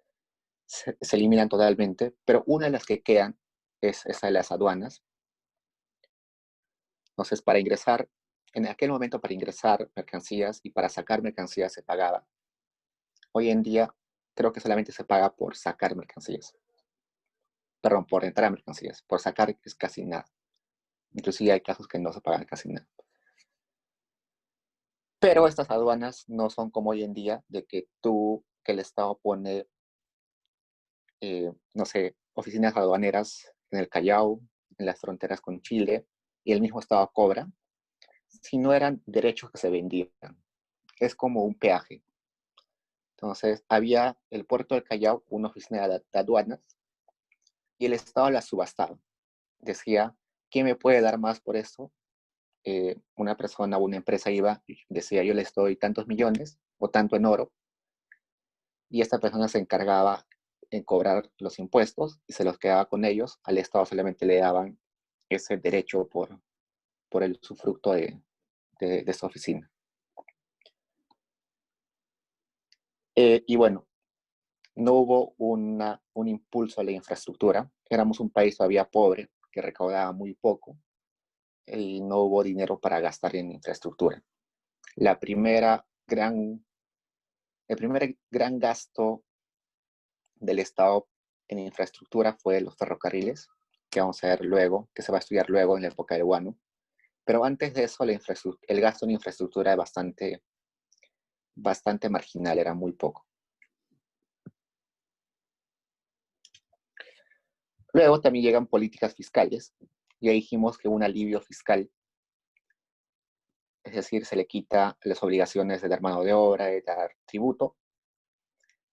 se eliminan totalmente, pero una de las que quedan es esa de las aduanas. Entonces, para ingresar, en aquel momento para ingresar mercancías y para sacar mercancías se pagaba. Hoy en día creo que solamente se paga por sacar mercancías. Perdón, por entrar mercancías. Por sacar es casi nada. Inclusive hay casos que no se pagan casi nada. Pero estas aduanas no son como hoy en día, de que el Estado pone, no sé, oficinas aduaneras en el Callao, en las fronteras con Chile, y el mismo Estado cobra, si no eran derechos que se vendían. Es como un peaje. Entonces, había el puerto del Callao, una oficina de aduanas, y el Estado la subastaba. Decía, ¿quién me puede dar más por esto? Una persona o una empresa iba y decía, yo les doy tantos millones o tanto en oro, y esta persona se encargaba en cobrar los impuestos y se los quedaba con ellos. Al Estado solamente le daban ese derecho por el usufructo de esa oficina. Y bueno, no hubo un impulso a la infraestructura. Éramos un país todavía pobre, que recaudaba muy poco, y no hubo dinero para gastar en infraestructura. La primera gran, el primer gran gasto del Estado en infraestructura fue los ferrocarriles, que vamos a ver luego, que se va a estudiar luego en la época de Guano. Pero antes de eso, el gasto en infraestructura era bastante marginal, era muy poco. Luego también llegan políticas fiscales. Ya dijimos que un alivio fiscal, es decir, se le quita las obligaciones de dar mano de obra, de dar tributo,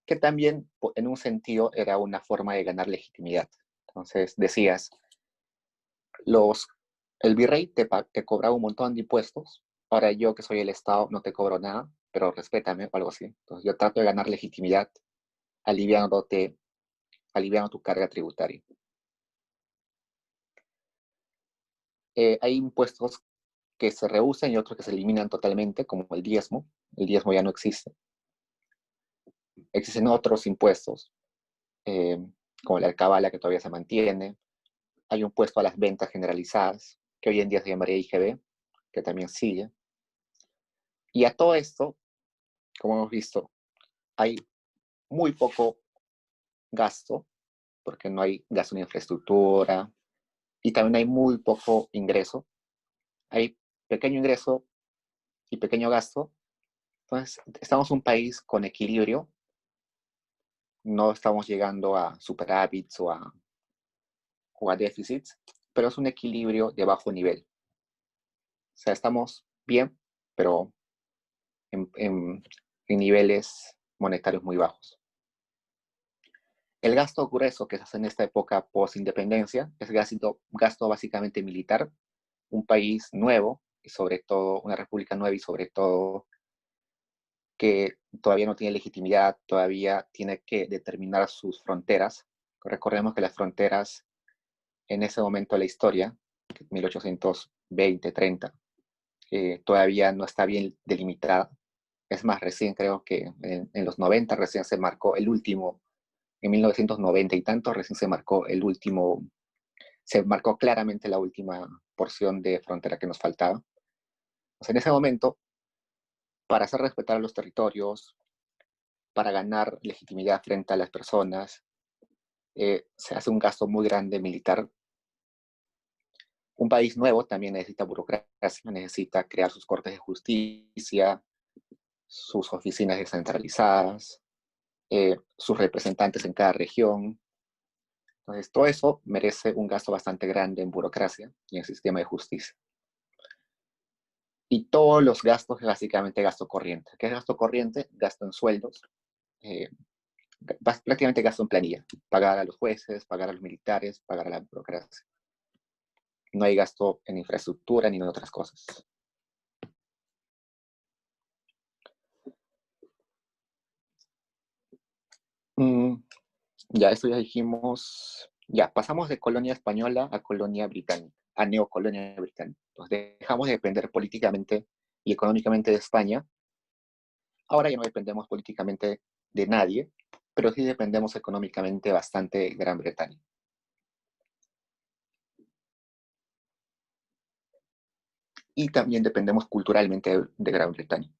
que también en un sentido era una forma de ganar legitimidad. Entonces decías, los, el virrey te cobraba un montón de impuestos, ahora yo que soy el Estado no te cobro nada, pero respétame o algo así. Entonces yo trato de ganar legitimidad aliviándote, aliviando tu carga tributaria. Hay impuestos que se rehusan y otros que se eliminan totalmente, como el diezmo. El diezmo ya no existe. Existen otros impuestos, eh, como la alcabala, que todavía se mantiene. Hay un impuesto a las ventas generalizadas, que hoy en día se llamaría IGB, que también sigue. Y a todo esto, como hemos visto, hay muy poco gasto, porque no hay gasto en infraestructura, y también hay muy poco ingreso. Hay pequeño ingreso y pequeño gasto. Entonces, estamos un país con equilibrio, no estamos llegando a superávits o a déficits, pero es un equilibrio de bajo nivel. O sea, estamos bien, pero en, en, en niveles monetarios muy bajos. El gasto grueso que se hace en esta época post-independencia es gasto básicamente militar. Un país nuevo, y sobre todo una república nueva, y sobre todo que todavía no tiene legitimidad, todavía tiene que determinar sus fronteras. Recordemos que las fronteras en ese momento de la historia, 1820-30, todavía no está bien delimitada. Es más, recién creo que en los 90 recién se marcó el último, en 1990 y tanto, recién se marcó el último, se marcó claramente la última porción de frontera que nos faltaba. O sea, en ese momento, para hacer respetar los territorios, para ganar legitimidad frente a las personas, se hace un gasto muy grande militar. Un país nuevo también necesita burocracia, necesita crear sus cortes de justicia, sus oficinas descentralizadas, sus representantes en cada región. Entonces, todo eso merece un gasto bastante grande en burocracia y en sistema de justicia. Y todos los gastos es básicamente gasto corriente. ¿Qué es gasto corriente? Gasto en sueldos, eh, prácticamente gasto en planilla. Pagar a los jueces, pagar a los militares, pagar a la burocracia. No hay gasto en infraestructura ni en otras cosas. Mm, ya, esto ya dijimos. Ya, pasamos de colonia española a colonia británica, a neocolonia británica. Entonces, dejamos de depender políticamente y económicamente de España. Ahora ya no dependemos políticamente de nadie, pero sí dependemos económicamente bastante de Gran Bretaña. Y también dependemos culturalmente de Gran Bretaña.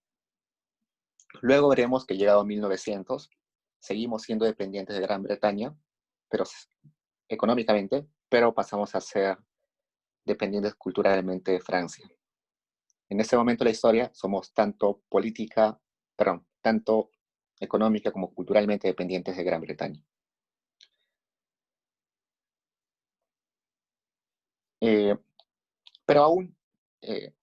Luego veremos que llegado a 1900, seguimos siendo dependientes de Gran Bretaña, pero económicamente, pero pasamos a ser dependientes culturalmente de Francia. En este momento de la historia somos tanto económica como culturalmente dependientes de Gran Bretaña. Pero aún,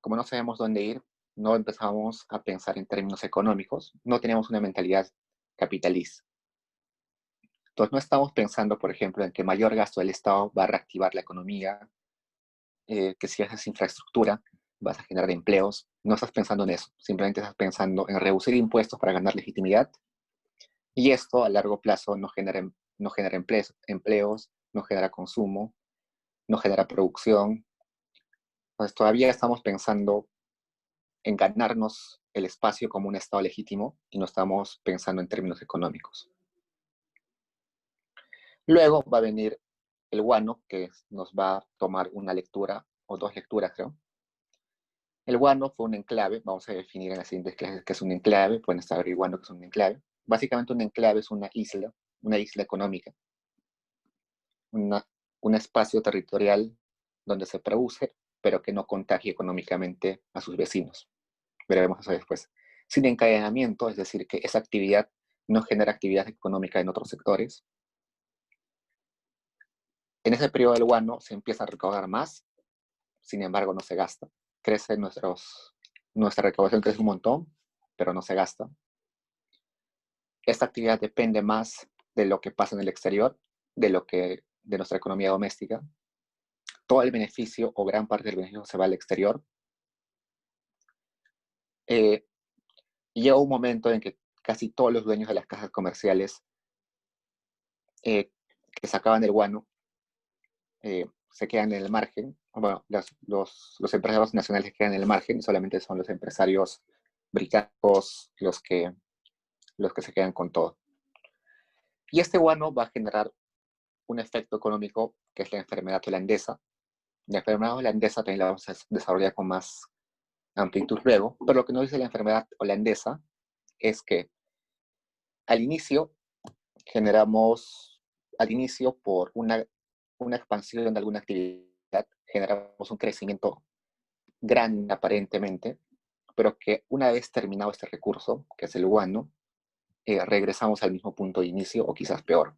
como no sabemos dónde ir, no empezamos a pensar en términos económicos, no tenemos una mentalidad capitalista. Entonces no estamos pensando, por ejemplo, en que mayor gasto del Estado va a reactivar la economía, que si haces infraestructura vas a generar empleos. No estás pensando en eso, simplemente estás pensando en reducir impuestos para ganar legitimidad, y esto a largo plazo no genera empleos, no genera consumo, no genera producción. Entonces todavía estamos pensando en ganarnos el espacio como un Estado legítimo y no estamos pensando en términos económicos. Luego va a venir el guano, que nos va a tomar una lectura o dos lecturas, creo. El guano fue un enclave, vamos a definir en las siguientes clases qué es un enclave, pueden estar averiguando qué es un enclave. Básicamente un enclave es una isla económica, un espacio territorial donde se produce, pero que no contagie económicamente a sus vecinos. Veremos eso después. Sin encadenamiento, es decir, que esa actividad no genera actividad económica en otros sectores. En ese periodo del guano se empieza a recaudar más, sin embargo no se gasta. Nuestra recaudación crece un montón, pero no se gasta. Esta actividad depende más de lo que pasa en el exterior, de nuestra economía doméstica. Todo el beneficio o gran parte del beneficio se va al exterior. Y llega un momento en que casi todos los dueños de las cajas comerciales que sacaban del guano se quedan en el margen. Bueno, los empresarios nacionales quedan en el margen y solamente son los empresarios británicos los que se quedan con todo. Y este guano va a generar un efecto económico que es la enfermedad holandesa. La enfermedad holandesa también la vamos a desarrollar con más amplitud luego, pero lo que nos dice la enfermedad holandesa es que al inicio por una expansión de alguna actividad, generamos un crecimiento grande aparentemente, pero que una vez terminado este recurso, que es el guano, regresamos al mismo punto de inicio o quizás peor.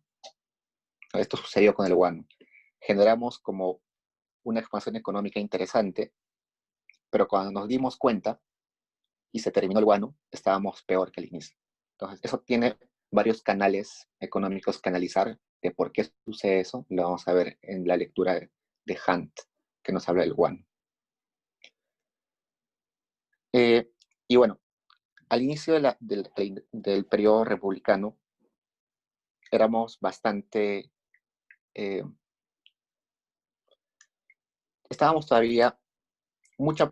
Esto sucedió con el guano. Generamos como una expansión económica interesante, pero cuando nos dimos cuenta y se terminó el guano, estábamos peor que al inicio. Entonces, eso tiene varios canales económicos que analizar de por qué sucede eso. Lo vamos a ver en la lectura de Hunt, que nos habla del guano. Y bueno, al inicio del periodo republicano, éramos bastante, estábamos todavía, mucha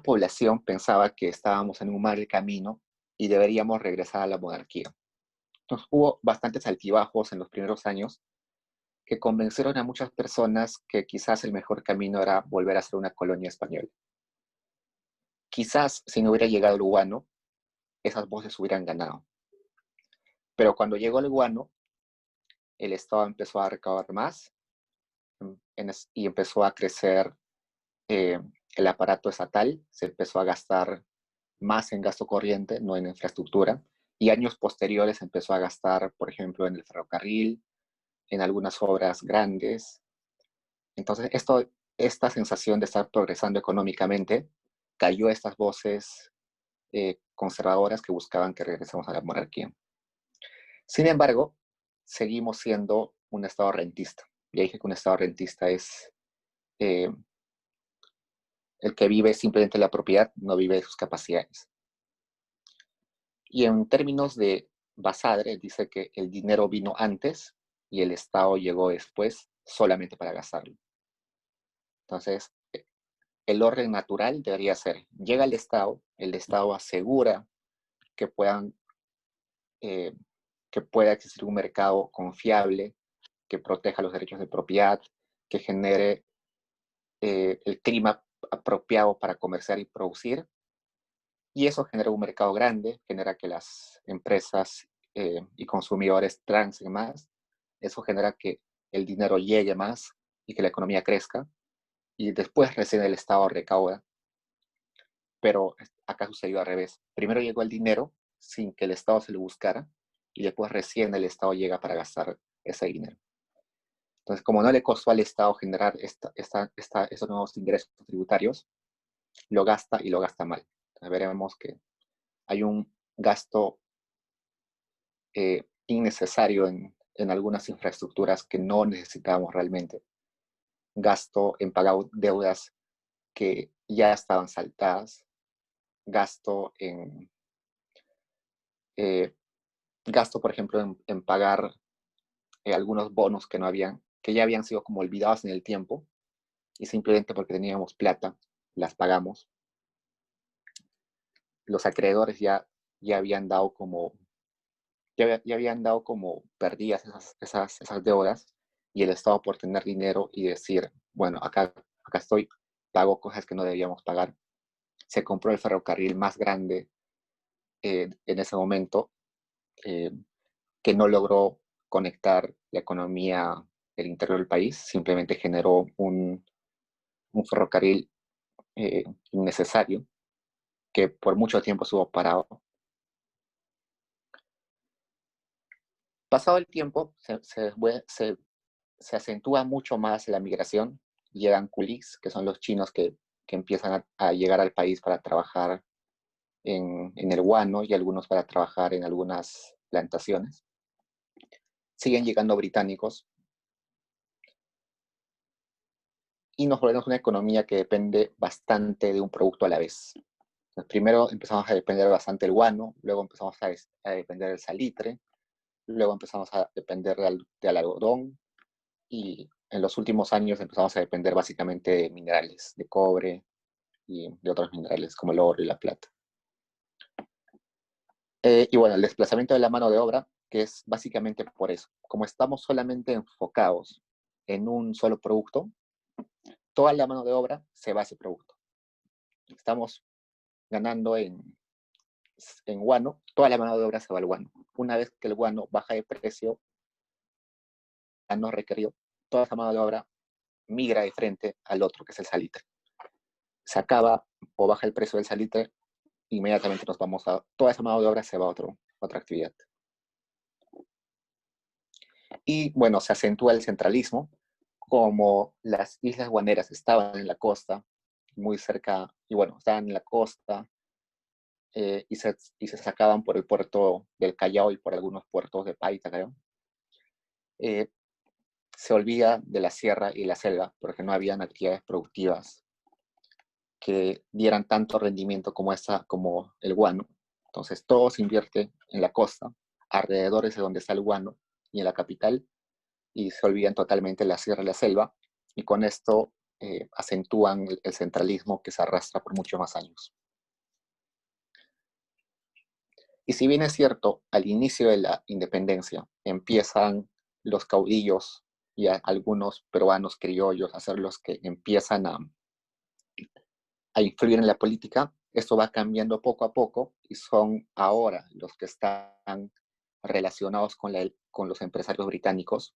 población pensaba que estábamos en un mal camino y deberíamos regresar a la monarquía. Entonces hubo bastantes altibajos en los primeros años que convencieron a muchas personas que quizás el mejor camino era volver a ser una colonia española. Quizás si no hubiera llegado el guano, esas voces hubieran ganado. Pero cuando llegó el guano, el Estado empezó a recaudar más y empezó a crecer el aparato estatal, se empezó a gastar más en gasto corriente, no en infraestructura, y años posteriores empezó a gastar, por ejemplo, en el ferrocarril, en algunas obras grandes. Entonces, esta sensación de estar progresando económicamente cayó a estas voces conservadoras que buscaban que regresemos a la monarquía. Sin embargo, seguimos siendo un Estado rentista. Ya dije que un Estado rentista es eh, el que vive simplemente de la propiedad, no vive de sus capacidades. Y en términos de Basadre, dice que el dinero vino antes y el Estado llegó después solamente para gastarlo. Entonces, el orden natural debería ser, llega el Estado asegura que, eh, que pueda existir un mercado confiable, que proteja los derechos de propiedad, que genere el clima apropiado para comerciar y producir, y eso genera un mercado grande, genera que las empresas y consumidores transen más, eso genera que el dinero llegue más y que la economía crezca, y después recién el Estado recauda, pero acá sucedió al revés. Primero llegó el dinero sin que el Estado se lo buscara, y después recién el Estado llega para gastar ese dinero. Entonces, como no le costó al Estado generar esos nuevos ingresos tributarios, lo gasta y lo gasta mal. Entonces, veremos que hay un gasto innecesario en algunas infraestructuras que no necesitábamos realmente. Gasto en pagar deudas que ya estaban saltadas, gasto eh, gasto, por ejemplo, en pagar algunos bonos que ya habían sido como olvidados en el tiempo, y simplemente porque teníamos plata, las pagamos. Los acreedores ya habían dado como, ya habían dado como perdidas esas deudas, y el Estado, por tener dinero y decir, bueno, acá estoy, pago cosas que no debíamos pagar. Se compró el ferrocarril más grande en ese momento, eh, que no logró conectar la economía del interior del país, simplemente generó un ferrocarril innecesario que por mucho tiempo estuvo parado. Pasado el tiempo, se acentúa mucho más la migración. Llegan coolies, que son los chinos que empiezan a llegar al país para trabajar en el guano, y algunos para trabajar en algunas plantaciones. Siguen llegando británicos, y nos volvemos una economía que depende bastante de un producto a la vez. Entonces, primero empezamos a depender bastante del guano, luego empezamos a depender del salitre, luego empezamos a depender del algodón, y en los últimos años empezamos a depender básicamente de minerales, de cobre y de otros minerales como el oro y la plata. Y bueno, el desplazamiento de la mano de obra, que es básicamente por eso. Como estamos solamente enfocados en un solo producto, toda la mano de obra se va a ese producto. Estamos ganando en guano, toda la mano de obra se va al guano. Una vez que el guano baja de precio, ya no requerido, toda esa mano de obra migra de frente al otro, que es el salitre. Se acaba o baja el precio del salitre, inmediatamente toda esa mano de obra se va a otra actividad. Y bueno, se acentúa el centralismo, como las islas guaneras estaban en la costa, muy cerca, y bueno, estaban en la costa, y se sacaban por el puerto del Callao y por algunos puertos de Paita, creo. Se olvida de la sierra y la selva, porque no habían actividades productivas que dieran tanto rendimiento como el guano. Entonces todo se invierte en la costa, alrededor de donde está el guano, y en la capital, y se olvidan totalmente la sierra y la selva, y con esto acentúan el centralismo que se arrastra por muchos más años. Y si bien es cierto, al inicio de la independencia empiezan los caudillos y algunos peruanos criollos a ser los que empiezan a influir en la política, esto va cambiando poco a poco, y son ahora los que están relacionados con los empresarios británicos,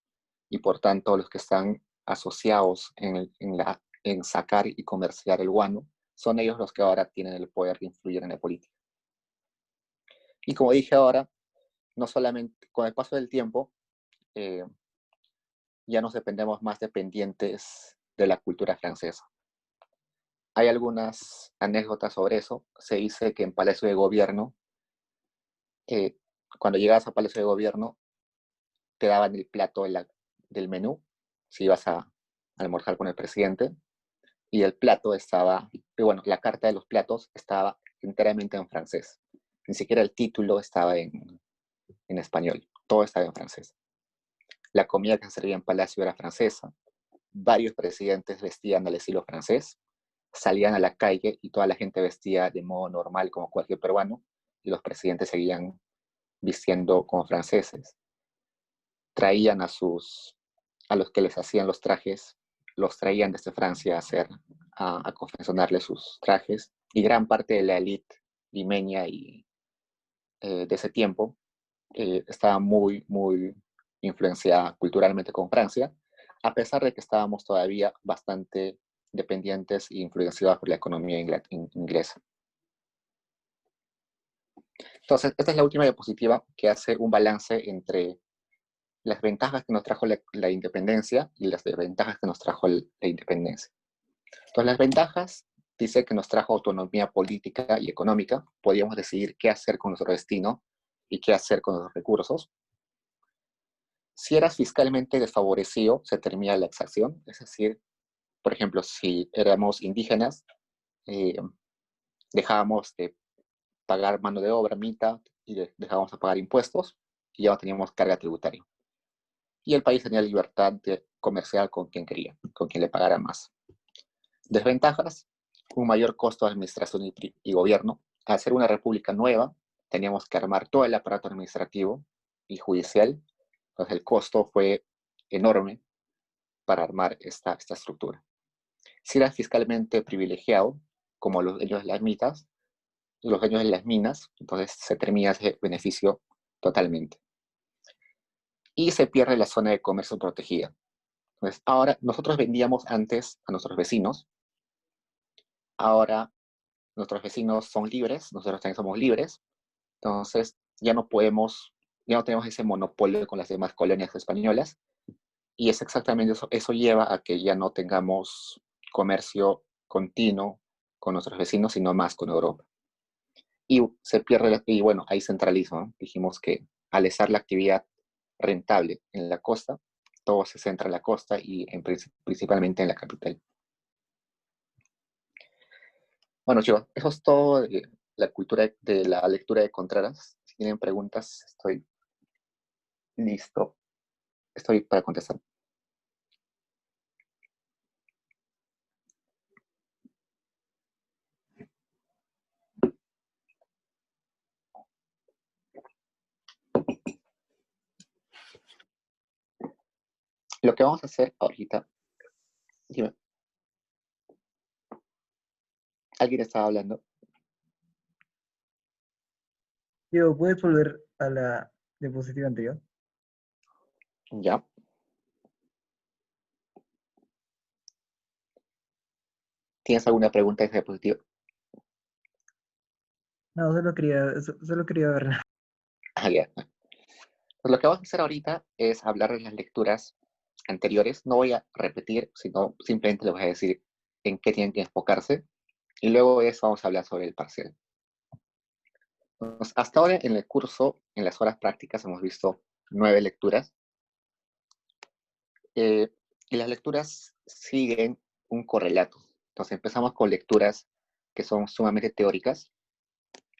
y por tanto los que están asociados en sacar y comerciar el guano, son ellos los que ahora tienen el poder de influir en la política. Y como dije ahora, no solamente con el paso del tiempo, eh, ya nos dependemos más dependientes de la cultura francesa. Hay algunas anécdotas sobre eso. Se dice que en Palacio de Gobierno, eh, cuando llegabas a Palacio de Gobierno, te daban el plato del menú, si ibas a almorzar con el presidente, y el plato estaba, bueno, la carta de los platos estaba enteramente en francés. Ni siquiera el título estaba en español, todo estaba en francés. La comida que se servía en Palacio era francesa, varios presidentes vestían al estilo francés, salían a la calle y toda la gente vestía de modo normal como cualquier peruano, y los presidentes seguían vistiendo como franceses. Traían a los que les hacían los trajes, los traían desde Francia a confeccionarles sus trajes, y gran parte de la élite limeña de ese tiempo estaba muy, muy influenciada culturalmente con Francia, a pesar de que estábamos todavía bastante dependientes e influenciados por la economía inglesa. Entonces, esta es la última diapositiva que hace un balance entre las ventajas que nos trajo la independencia y las desventajas que nos trajo la independencia. Entonces, las ventajas dice que nos trajo autonomía política y económica, podíamos decidir qué hacer con nuestro destino y qué hacer con los recursos. Si eras fiscalmente desfavorecido, se termina la exacción, es decir, por ejemplo, si éramos indígenas, eh, dejábamos de pagar mano de obra, mitad, y dejábamos de pagar impuestos, y ya no teníamos carga tributaria. Y el país tenía libertad de comercial con quien quería, con quien le pagara más. Desventajas, un mayor costo de administración y gobierno. Al ser una república nueva, teníamos que armar todo el aparato administrativo y judicial, entonces el costo fue enorme para armar esta estructura. Si era fiscalmente privilegiado, como los dueños de las minas, entonces se termina ese beneficio totalmente. Y se pierde la zona de comercio protegida. Entonces, ahora nosotros vendíamos antes a nuestros vecinos, ahora nuestros vecinos son libres, nosotros también somos libres, entonces ya no tenemos ese monopolio con las demás colonias españolas, y es exactamente eso lleva a que ya no tengamos comercio continuo con nuestros vecinos, sino más con Europa. Y se pierde, y bueno, hay centralismo, ¿no? Dijimos que al estar la actividad rentable en la costa, todo se centra en la costa y principalmente en la capital. Bueno, chicos, eso es todo de la lectura de Contreras. Si tienen preguntas, estoy listo. Estoy para contestar. Lo que vamos a hacer ahorita, dime, ¿alguien estaba hablando? Diego, ¿puedes volver a la diapositiva anterior? Ya. ¿Tienes alguna pregunta de esa diapositiva? No, solo quería ver. Ah, ya. Pues lo que vamos a hacer ahorita es hablar de las lecturas anteriores. No voy a repetir, sino simplemente les voy a decir en qué tienen que enfocarse. Y luego de eso vamos a hablar sobre el parcial. Entonces, hasta ahora en el curso, en las horas prácticas, hemos visto 9 lecturas. Y las lecturas siguen un correlato. Entonces empezamos con lecturas que son sumamente teóricas,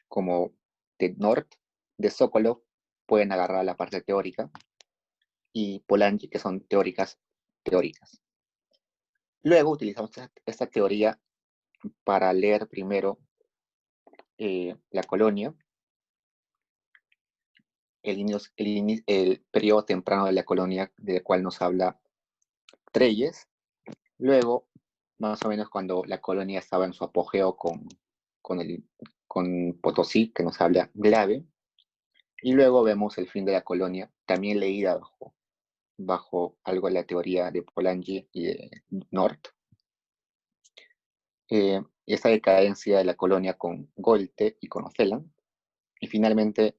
como de Nord, de Sokolov, pueden agarrar la parte teórica, y Polanyi, que son teóricas. Luego utilizamos esta teoría para leer primero la colonia, el periodo temprano de la colonia, del cual nos habla Trelles. Luego, más o menos cuando la colonia estaba en su apogeo con, el, con Potosí, que nos habla Glave. Y luego vemos el fin de la colonia, también leída bajo algo de la teoría de Polanyi y de North. Esta decadencia de la colonia con Goethe y con Ocellan. Y finalmente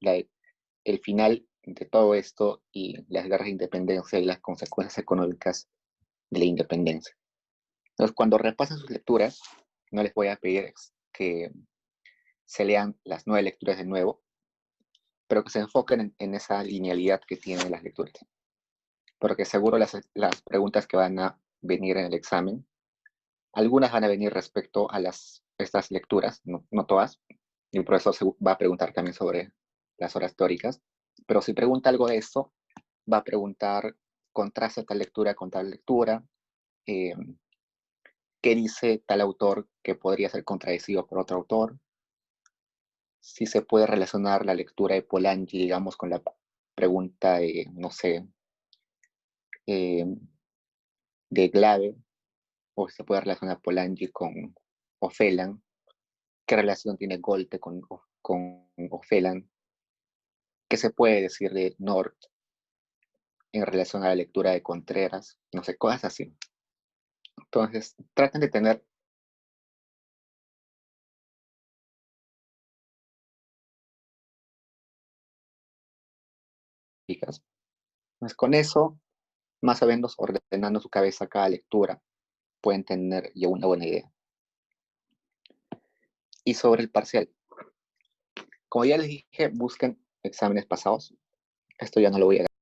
el final de todo esto y las guerras de independencia y las consecuencias económicas de la independencia. Entonces, cuando repasen sus lecturas, no les voy a pedir que se lean las 9 lecturas de nuevo, pero que se enfoquen en esa linealidad que tienen las lecturas. Porque seguro las preguntas que van a venir en el examen, algunas van a venir respecto a estas lecturas, no todas, y el profesor se va a preguntar también sobre las horas teóricas, pero si pregunta algo de esto, va a preguntar, contrasta tal lectura con tal lectura, eh, qué dice tal autor que podría ser contradecido por otro autor, si se puede relacionar la lectura de Polanyi, digamos, con la pregunta de, no sé, eh, de Glave, o si se puede relacionar Polanyi con Ofeland, qué relación tiene Goethe con Ofeland, qué se puede decir de North en relación a la lectura de Contreras, no sé, cosas así. Entonces, traten de tener fijas. Pues con eso, más o menos ordenando su cabeza cada lectura, pueden tener ya una buena idea. Y sobre el parcial, como ya les dije, busquen exámenes pasados. Esto ya no lo voy a